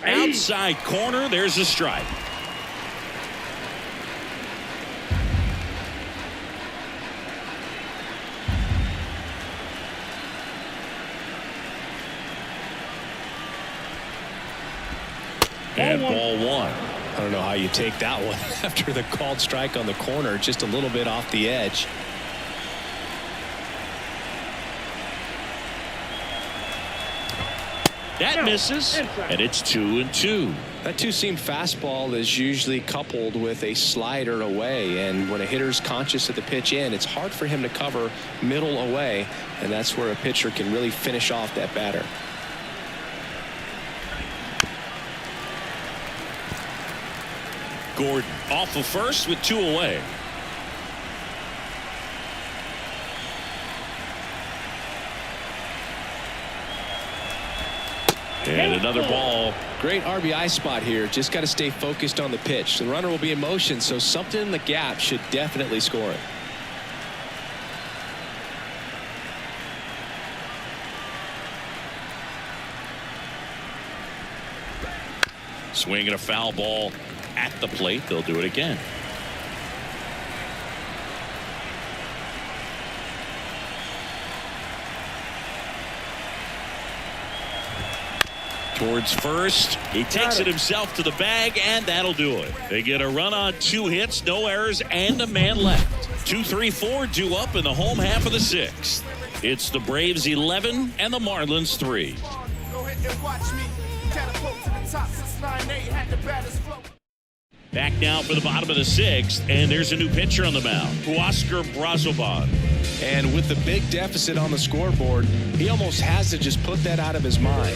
Outside corner, there's a strike. And ball one. I don't know how you take that one after the called strike on the corner, just a little bit off the edge. That misses, and it's 2-2. That two-seam fastball is usually coupled with a slider away, and when a hitter's conscious of the pitch in, it's hard for him to cover middle away, and that's where a pitcher can really finish off that batter. Gordon off of first with 2 away. And another ball. Great RBI spot here. Just got to stay focused on the pitch. The runner will be in motion, so something in the gap should definitely score it. Swinging a foul ball at the plate. They'll do it again. Towards first. He takes it himself to the bag, and that'll do it. They get a run on 2 hits, no errors, and a man left. 2-3-4 due up in the home half of the 6th. It's the Braves 11 and the Marlins 3. Back now for the bottom of the 6th, and there's a new pitcher on the mound, Huáscar Brazoban. And with the big deficit on the scoreboard, he almost has to just put that out of his mind.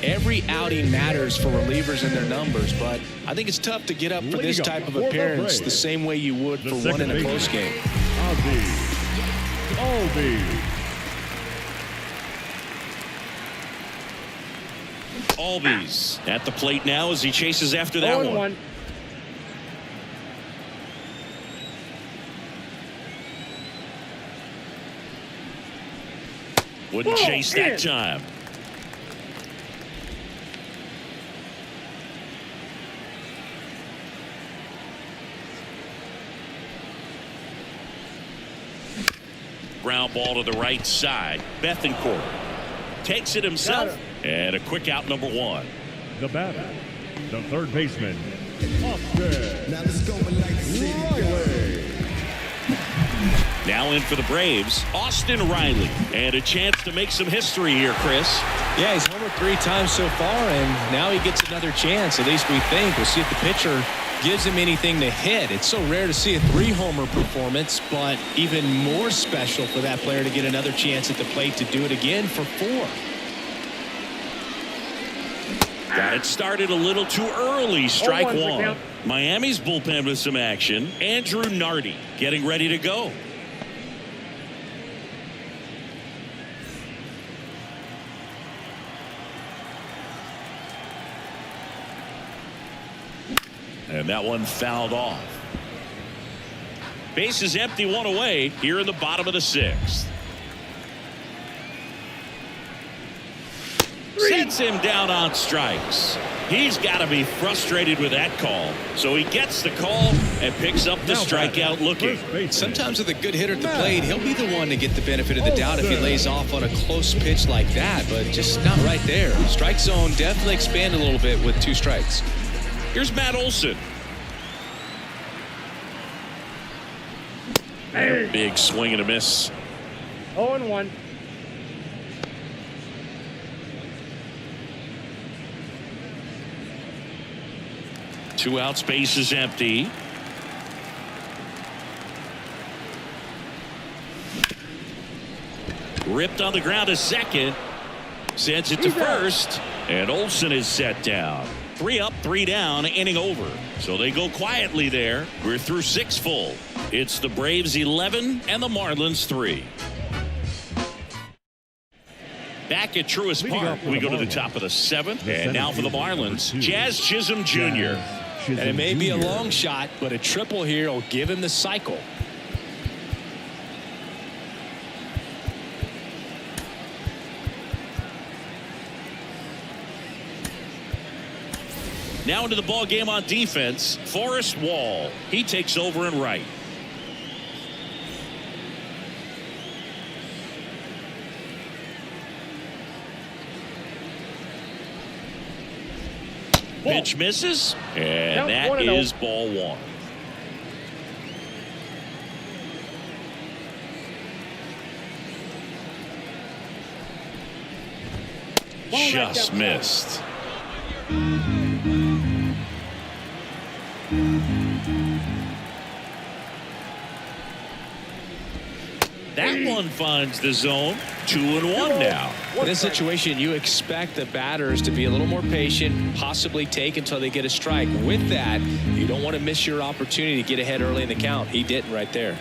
Every outing matters for relievers and their numbers, but I think it's tough to get up for this type of appearance the same way you would for one in a close game. Albies at the plate now as he chases after that one. Wouldn't chase that time. ground ball to the right side. Bethancourt takes it himself, and a quick out, number 1. The batter, the third baseman, Austin Now let's go like Riley. Now in for the Braves, Austin Riley, and a chance to make some history here, Chris. Yeah, he's homered 3 times so far, and now he gets another chance. At least we think. We'll see if the pitcher gives him anything to hit. It's so rare to see a 3-homer performance, but even more special for that player to get another chance at the plate to do it again for 4. Got it started a little too early. Strike 0-1's the 1. count. Miami's bullpen with some action. Andrew Nardi getting ready to go. And that one fouled off. Base is empty, 1 away here in the bottom of the 6th. Sets him down on strikes. He's got to be frustrated with that call. So he gets the call and picks up the strikeout looking. Sometimes with a good hitter at the plate, he'll be the one to get the benefit of the doubt if he lays off on a close pitch like that, but just not right there. Strike zone definitely expand a little bit with 2 strikes. Here's Matt Olson. Big swing and a miss. 0-1. Two outs, base is empty. Ripped on the ground to second. Sends it to first. And Olson is set down. 3 up, 3 down, inning over. So they go quietly there. We're through 6 full. It's the Braves 11 and the Marlins 3. Back at Truist Park, we go to the top of the 7th. And now for the Marlins, Jazz Chisholm Jr. And it may be a long shot, but a triple here will give him the cycle. Now into the ball game on defense, Forrest Wall. He takes over in right. Pitch misses, and that is ball 1. Just missed. That one finds the zone. 2-1 now. In this situation, you expect the batters to be a little more patient, possibly take until they get a strike. With that, you don't want to miss your opportunity to get ahead early in the count. He didn't right there.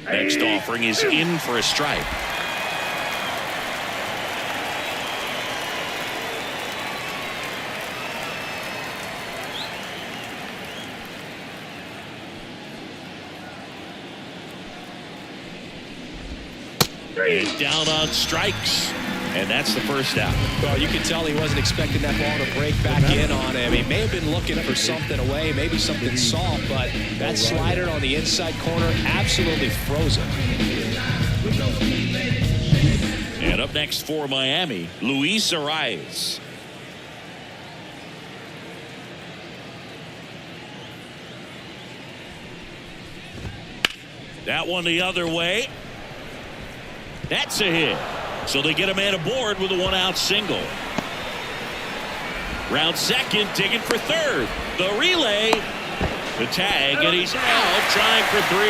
Next offering is in for a strike. And down on strikes. And that's the first out. Well, you can tell he wasn't expecting that ball to break back in on him. He may have been looking for something away, maybe something soft, but that slider on the inside corner absolutely frozen. And up next for Miami, Luis Arias. That one the other way. That's a hit. So they get a man aboard with a 1-out single. Round second, digging for third. The relay, the tag, and he's out trying for 3.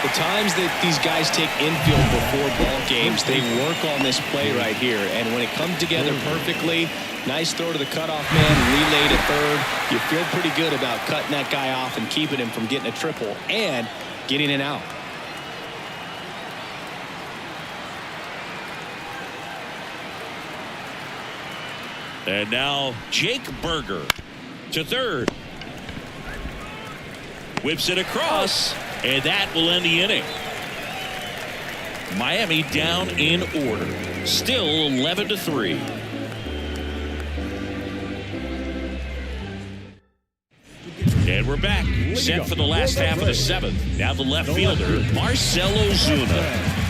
The times that these guys take infield before ball games, they work on this play right here. And when it comes together perfectly, nice throw to the cutoff man, relay to third. You feel pretty good about cutting that guy off and keeping him from getting a triple and getting an out. And now Jake Berger to third. Whips it across, and that will end the inning. Miami down in order. Still 11-3. And we're back. back, set for the last half of the seventh. Now the left fielder, Marcell Ozuna.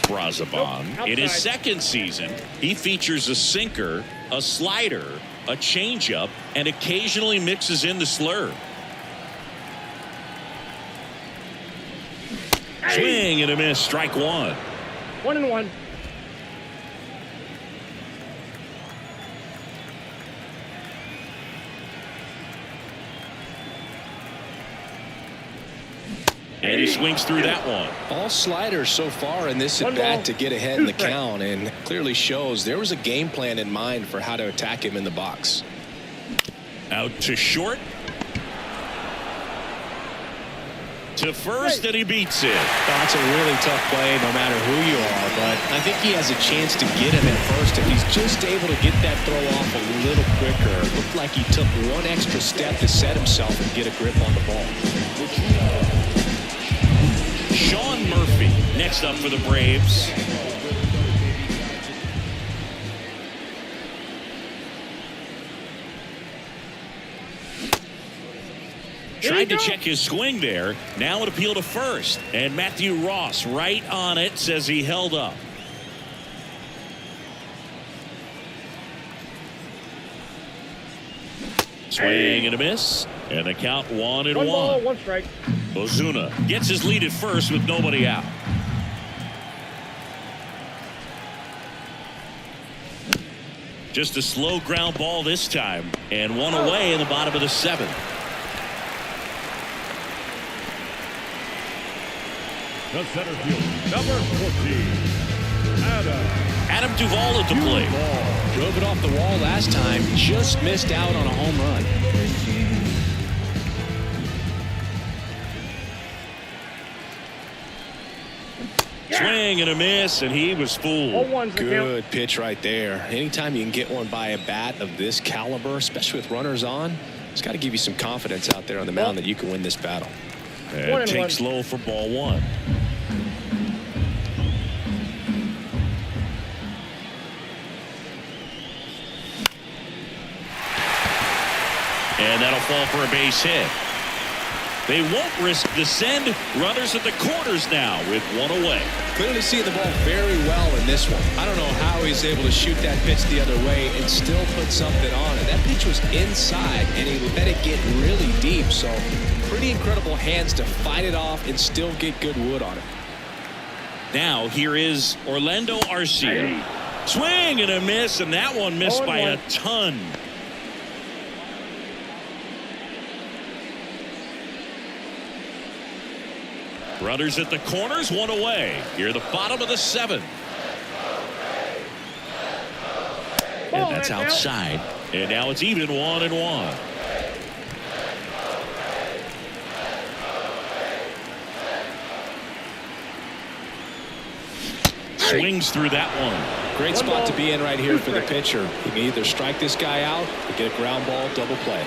Brazoban. In his second season, he features a sinker, a slider, a changeup, and occasionally mixes in the slurve. Swing and a miss, strike one. 1-1. And he swings through that one. All sliders so far in this at bat to get ahead in the count, and clearly shows there was a game plan in mind for how to attack him in the box. Out to short. To first, and he beats it. That's a really tough play no matter who you are, but I think he has a chance to get him at first if he's just able to get that throw off a little quicker. It looked like he took one extra step to set himself and get a grip on the ball. Sean Murphy next up for the Braves. Tried to check his swing there. Now an appeal to first. And Matthew Ross right on it, says he held up. Swing and a miss. And the count 1-1. 1 ball, 1 strike. Ozuna gets his lead at first with nobody out. Just a slow ground ball this time. And one away in the bottom of the seventh. The center field, number 14, Adam Duvall at the plate. Drove it off the wall last time, just missed out on a home run. Swing and a miss, and he was fooled. 0-1's the count. Good pitch right there. Anytime you can get one by a bat of this caliber, especially with runners on, it's got to give you some confidence out there on the mound that you can win this battle. And takes low for ball one. And that'll fall for a base hit. They won't risk the send. Runners at the corners now with one away. Clearly seeing the ball very well in this one. I don't know how he's able to shoot that pitch the other way and still put something on it. That pitch was inside, and he let it get really deep. So pretty incredible hands to fight it off and still get good wood on it. Now here is Orlando Arcia. Swing and a miss, and that one missed by a ton. Runners at the corners, one away. Here the bottom of the seventh. And that's outside. And now it's even 1-1. Swings through that one. Great spot to be in right here for the pitcher. He can either strike this guy out or get a ground ball double play.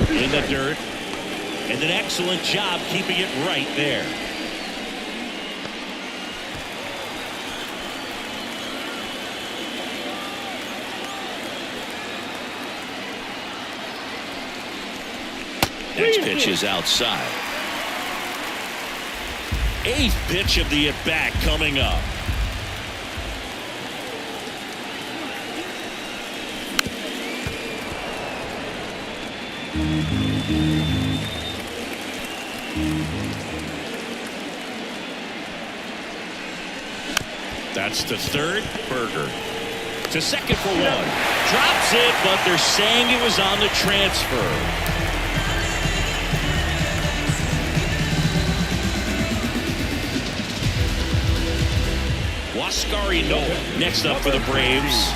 In the dirt, and an excellent job keeping it right there. Next pitch is outside. Eighth pitch of the at-bat coming up. That's to third. Berger to second for one. Drops it, but they're saying it was on the transfer. Oscarino next up for the Braves.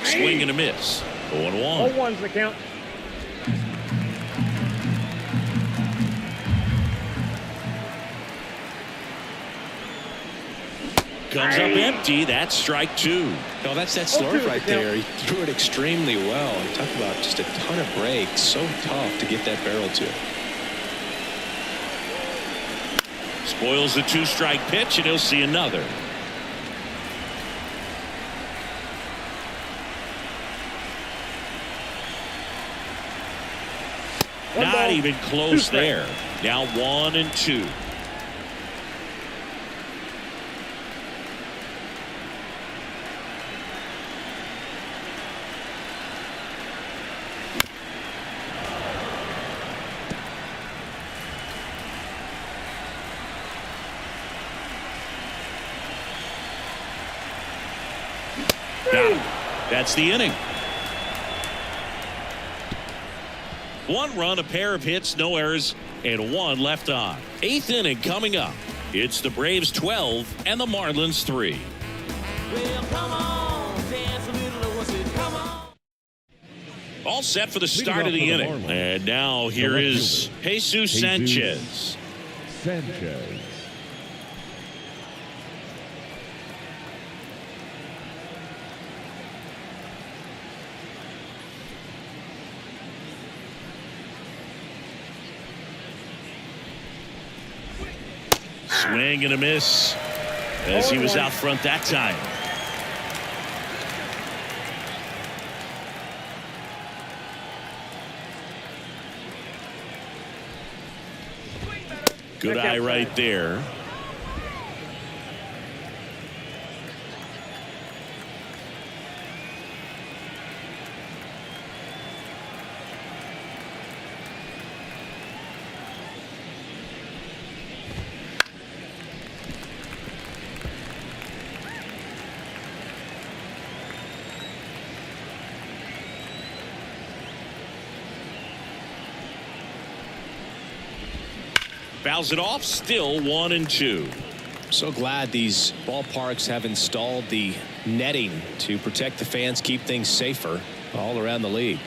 Swing and a miss. 0-1. 0-1's the count. Comes up empty. That's strike 2. No, that's that slurve right there. He threw it extremely well. Talk about just a ton of breaks. So tough to get that barrel to. Spoils the 2-strike pitch, and he'll see another. Not even close there. Now 1-2. Got him. That's the inning. 1 run, a pair of hits, no errors, and 1 left on. 8th inning coming up. It's the Braves 12 and the Marlins 3. Well, come on, dance a little, what's it? Come on. All set for the start of the inning. And now here is Jesus Sanchez. Sanchez. Swing and a miss as he was out front that time. Good eye right there. Fouls it off, still 1-2. So glad these ballparks have installed the netting to protect the fans, keep things safer all around the league.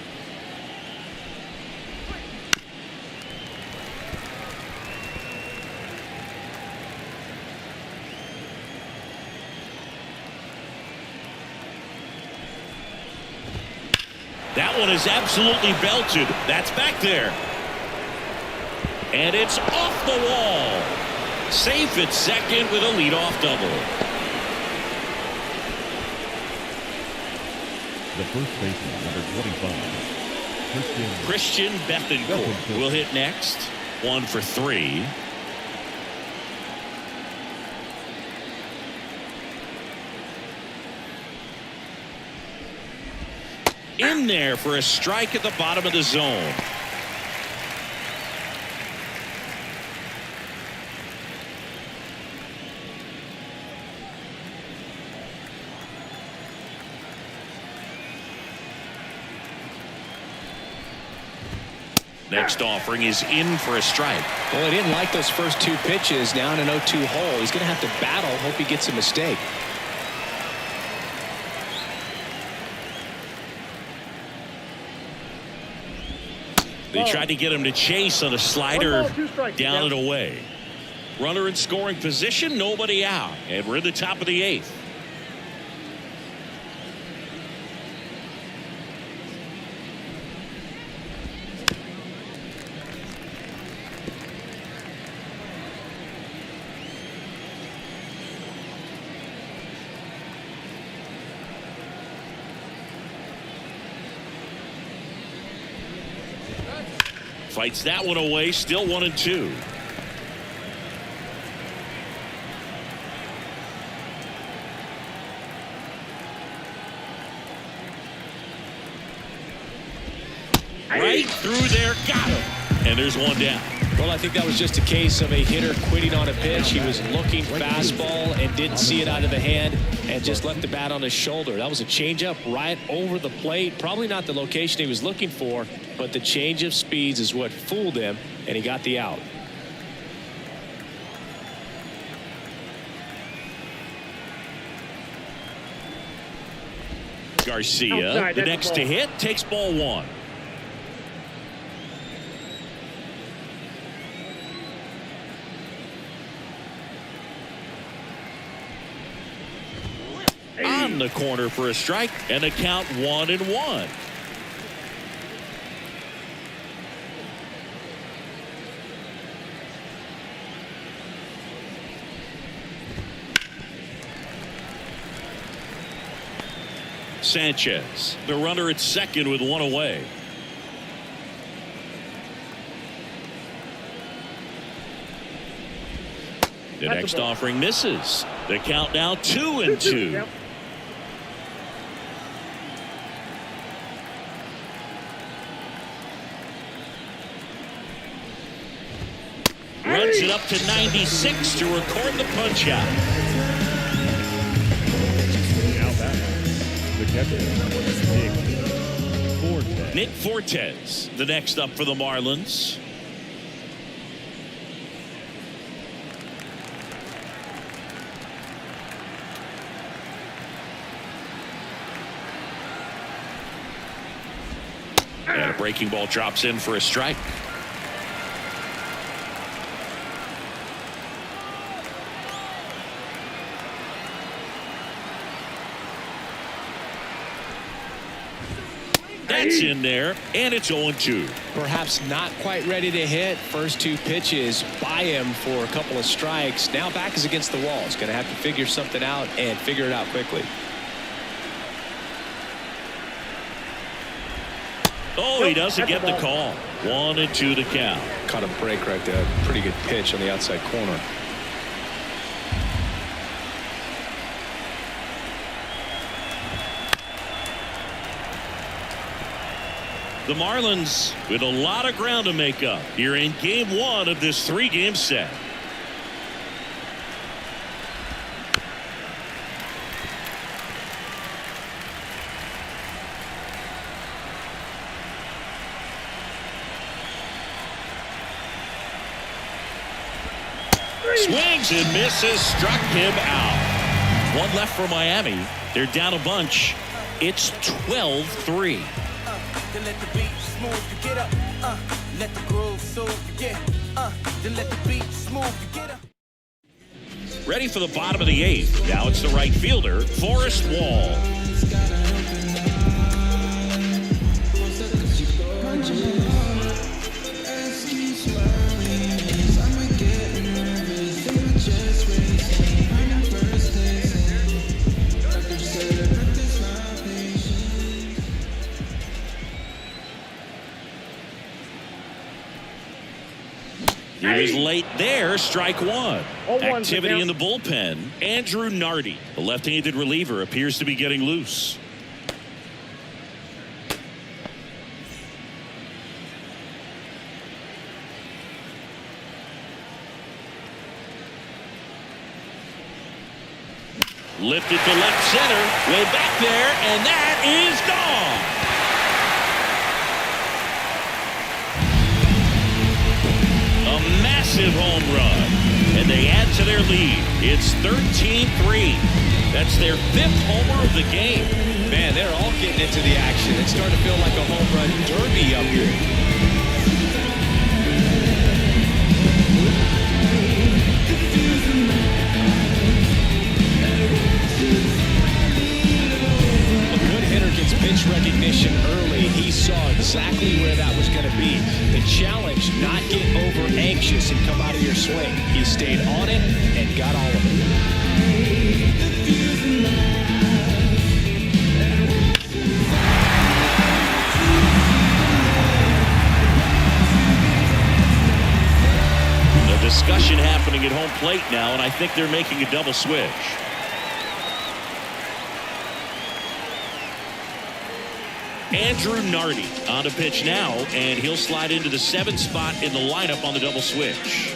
That one is absolutely belted. That's back there. And it's off the wall. Safe at second with a leadoff double. The first baseman, number 25, Christian Bethancourt will hit next. 1 for 3. In there for a strike at the bottom of the zone. Next offering is in for a strike. Well, he didn't like those first 2 pitches. Now in an 0-2 hole. He's going to have to battle. Hope he gets a mistake. They tried to get him to chase on a slider down and away. Runner in scoring position, nobody out. And we're in the top of the 8th. Fights that one away, still 1-2. Right through there, got him. And there's one down. Well, I think that was just a case of a hitter quitting on a pitch. He was looking fastball and didn't see it out of the hand and just left the bat on his shoulder. That was a changeup right over the plate. Probably not the location he was looking for, but the change of speeds is what fooled him, and he got the out. Garcia, Outside, the that's next the to ball. hit, takes ball one. On the corner for a strike, and the count 1-1. Sanchez, the runner at second with one away. The That's next a ball. offering misses. The count now 2-2. Yep. Runs it up to 96 to record the punch out. Now batting, the catcher, Nick Fortes. Nick Fortes, the next up for the Marlins. And a breaking ball drops in for a strike. That's in there, and it's 0-2. Perhaps not quite ready to hit. First two pitches by him for a couple of strikes. Now back is against the wall. He's going to have to figure something out and figure it out quickly. Oh, he doesn't get the call. 1-2 to count. Caught a break right there. Pretty good pitch on the outside corner. The Marlins with a lot of ground to make up here in game one of this 3-game set. Swings and misses, struck him out. One left for Miami. They're down a bunch. It's 12-3. Then let the beat smooth you get up. Let the groove soothe you get. Then let the beat smooth you get up. Ready for the bottom of the 8th. Now it's the right fielder, Forrest Wall. He was late there, strike one. Activity in the bullpen. Andrew Nardi, the left-handed reliever, appears to be getting loose. Lifted to left center, way back there, and that is gone. Massive home run, and they add to their lead. It's 13-3. That's their 5th homer of the game. Man, they're all getting into the action. It's starting to feel like a home run derby up here. A good hitter gets pitch recognition early. He saw exactly where that was going to be. The challenge, not get over anxious and come out of your swing. He stayed on it and got all of it. The discussion happening at home plate now, and I think they're making a double switch. Andrew Nardi on the pitch now, and he'll slide into the 7th spot in the lineup on the double switch.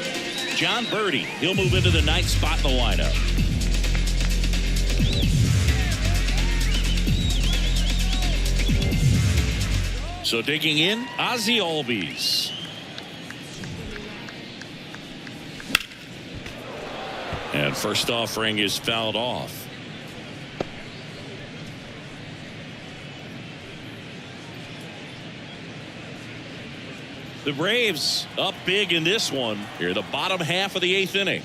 John Birdie, he'll move into the 9th spot in the lineup. So digging in, Ozzie Albies. And first offering is fouled off. The Braves up big in this one. Here, the bottom half of the 8th inning.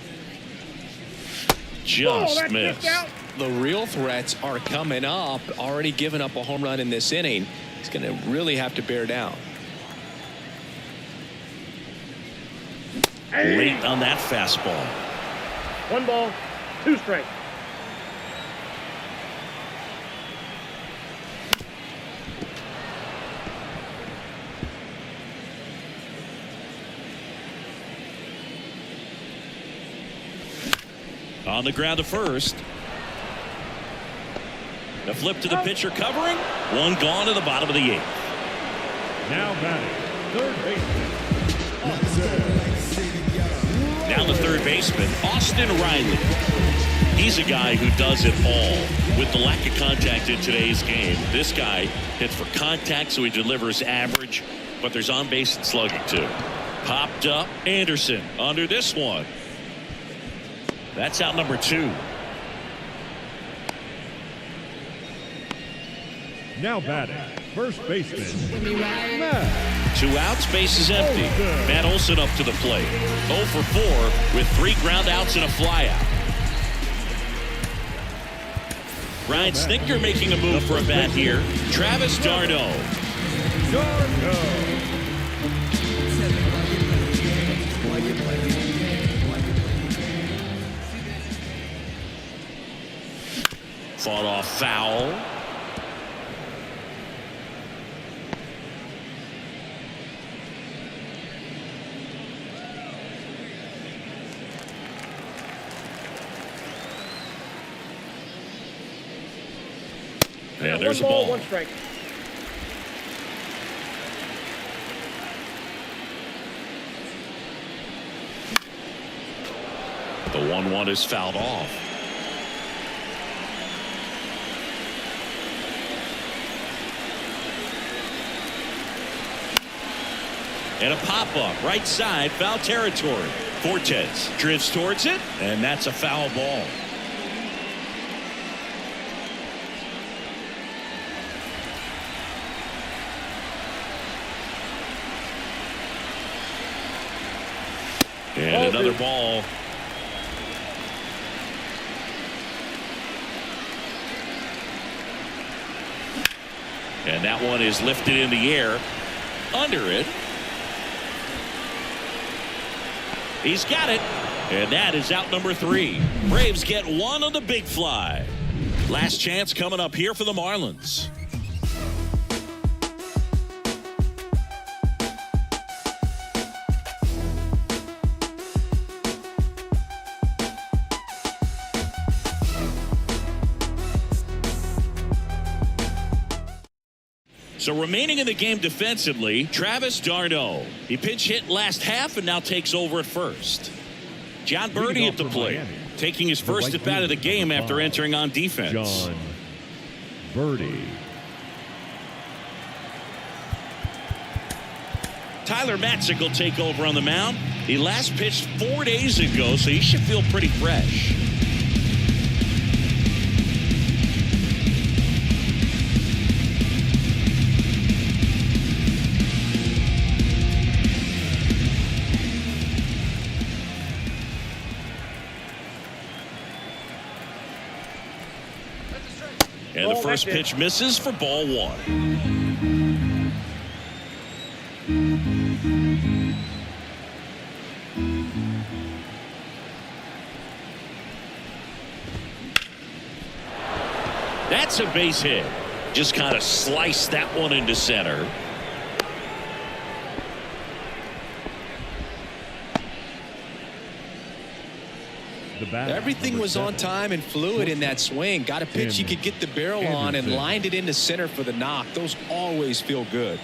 Just missed. The real threats are coming up. Already given up a home run in this inning. He's going to really have to bear down. Late on that fastball. 1 ball, 2 strikes. On the ground to first. The flip to the pitcher covering. One gone to the bottom of the 8th. Now batting, third baseman. Now the third baseman, Austin Riley. He's a guy who does it all. With the lack of contact in today's game, this guy hits for contact, so he delivers average, but there's on base and slugging too. Popped up, Anderson under this one. That's out number 2. Now batting, first baseman. Matt. 2 outs, base is empty. Matt Olson up to the plate. 0 for 4 with 3 ground outs and a flyout. Ryan Snitker making a move for a bat here. Travis d'Arnaud. Fought off foul. Yeah, there's a ball. 1 strike. The 1-1 is fouled off. And a pop-up, right side, foul territory. Fortes drifts towards it, and that's a foul ball. And another ball. And that one is lifted in the air. Under it. He's got it. And that is out number 3. Braves get 1 on the big fly. Last chance coming up here for the Marlins. So remaining in the game defensively, Travis d'Arnaud. He pinch hit last half and now takes over at first. John Birdie at the plate, taking his first at bat of the game after entering on defense. John Birdie. Tyler Matzik will take over on the mound. He last pitched 4 days ago, so he should feel pretty fresh. And the first pitch misses for ball 1. That's a base hit. Just kind of sliced that one into center. Everything was on time and fluid in that swing. Got a pitch you could get the barrel on and lined it into center for the knock. Those always feel good.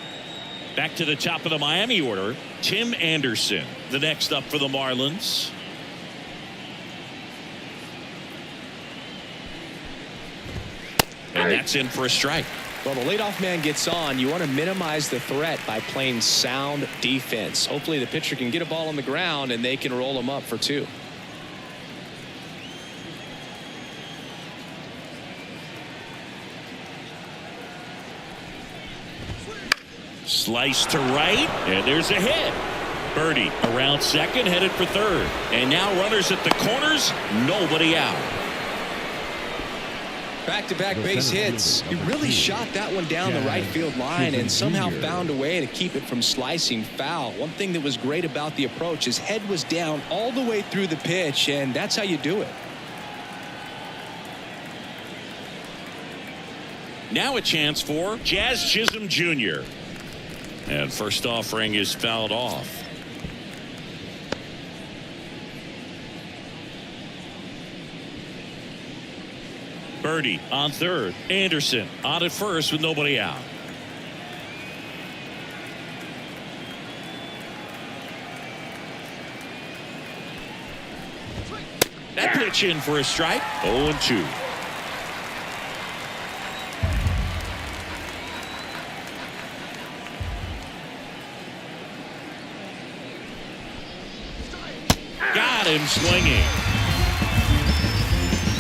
Back to the top of the Miami order, Tim Anderson, the next up for the Marlins. And that's in for a strike. Well, the leadoff man gets on. You want to minimize the threat by playing sound defense. Hopefully the pitcher can get a ball on the ground and they can roll him up for 2. Slice to right, and there's a hit. Birdie around second, headed for third. And now runners at the corners, nobody out. Back-to-back base hits. He really shot that one down the right field line and somehow found a way to keep it from slicing foul. One thing that was great about the approach, his head was down all the way through the pitch, and that's how you do it. Now a chance for Jazz Chisholm Jr. And first offering is fouled off. Birdie on third. Anderson on at first with nobody out. That pitch in for a strike. 0-2. Got him swinging.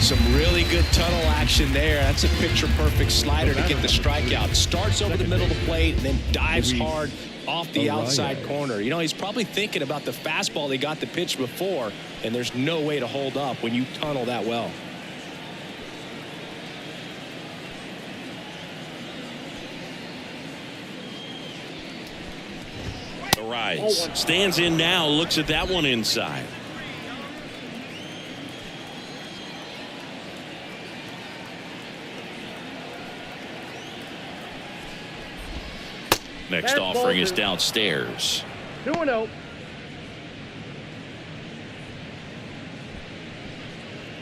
Some really good tunnel action there. That's a picture-perfect slider to get the strikeout. Starts over the middle of the plate and then dives hard off the outside corner. You know, he's probably thinking about the fastball he got the pitch before, and there's no way to hold up when you tunnel that well. The rise. Stands in now, looks at that one inside. Next offering is downstairs. 2-0.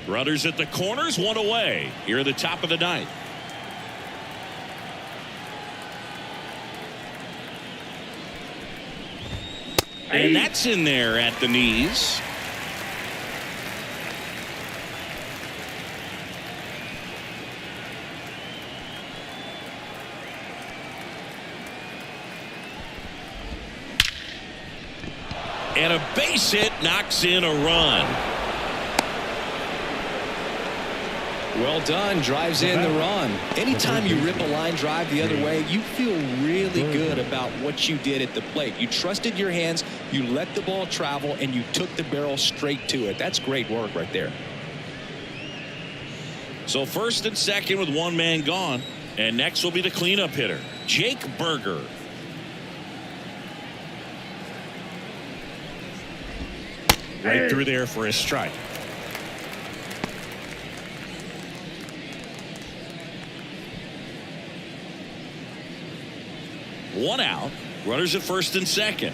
Runners at the corners, one away. Here at the top of the ninth. And that's in there at the knees. And a base hit knocks in a run. Well done. Drives in the run. Anytime you rip a line drive the other way, you feel really good about what you did at the plate. You trusted your hands, you let the ball travel, and you took the barrel straight to it. That's great work right there. So first and second with one man gone. And next will be the cleanup hitter, Jake Berger. Right through there for a strike. One out. Runners at first and second.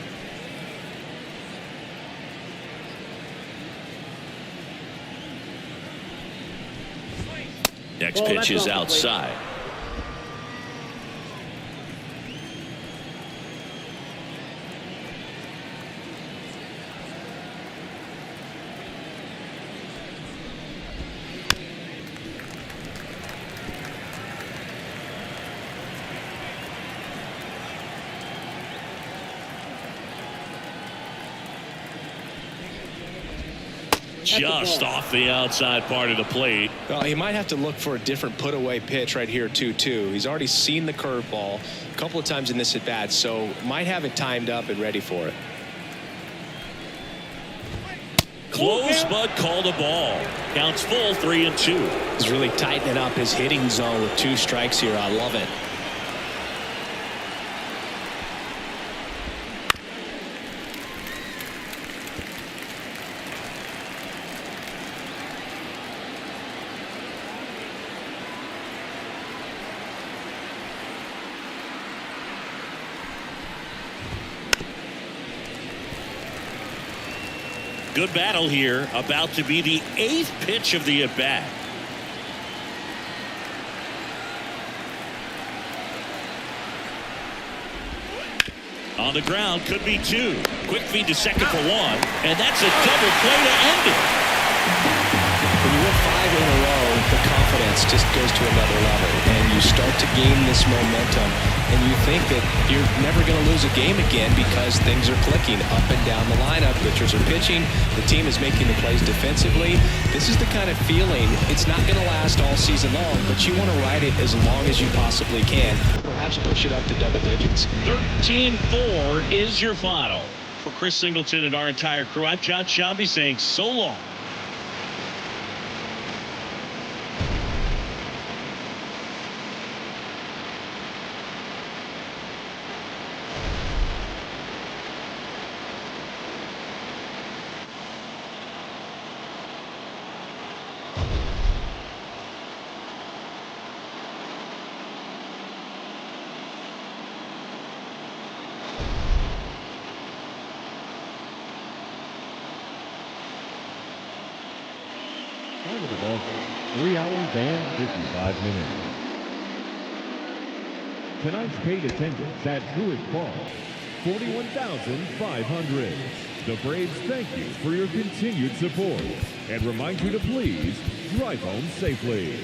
Next pitch is outside. Just off the outside part of the plate. Well, he might have to look for a different put away pitch right here 2-2. He's already seen the curveball a couple of times in this at bat, so might have it timed up and ready for it. Close but called a ball. Counts full 3-2. He's really tightening up his hitting zone with 2 strikes here. I love it. Good battle here. About to be the 8th pitch of the at-bat. On the ground, could be 2. Quick feed to second for 1, and that's a double play to end it. When you win 5 in a row, the confidence just goes to another level, and you start to gain this momentum, and you think that you're never going to lose a game again because things are clicking up and down the lineup. Pitchers are pitching. The team is making the plays defensively. This is the kind of feeling. It's not going to last all season long, but you want to ride it as long as you possibly can. Perhaps push it up to double digits. 13-4 is your final. For Chris Singleton and our entire crew, I'm John Shelby saying so long. Time of the ball, 3 hours and 55 minutes. Tonight's paid attendance at Truist Park, 41,500. The Braves thank you for your continued support and remind you to please drive home safely.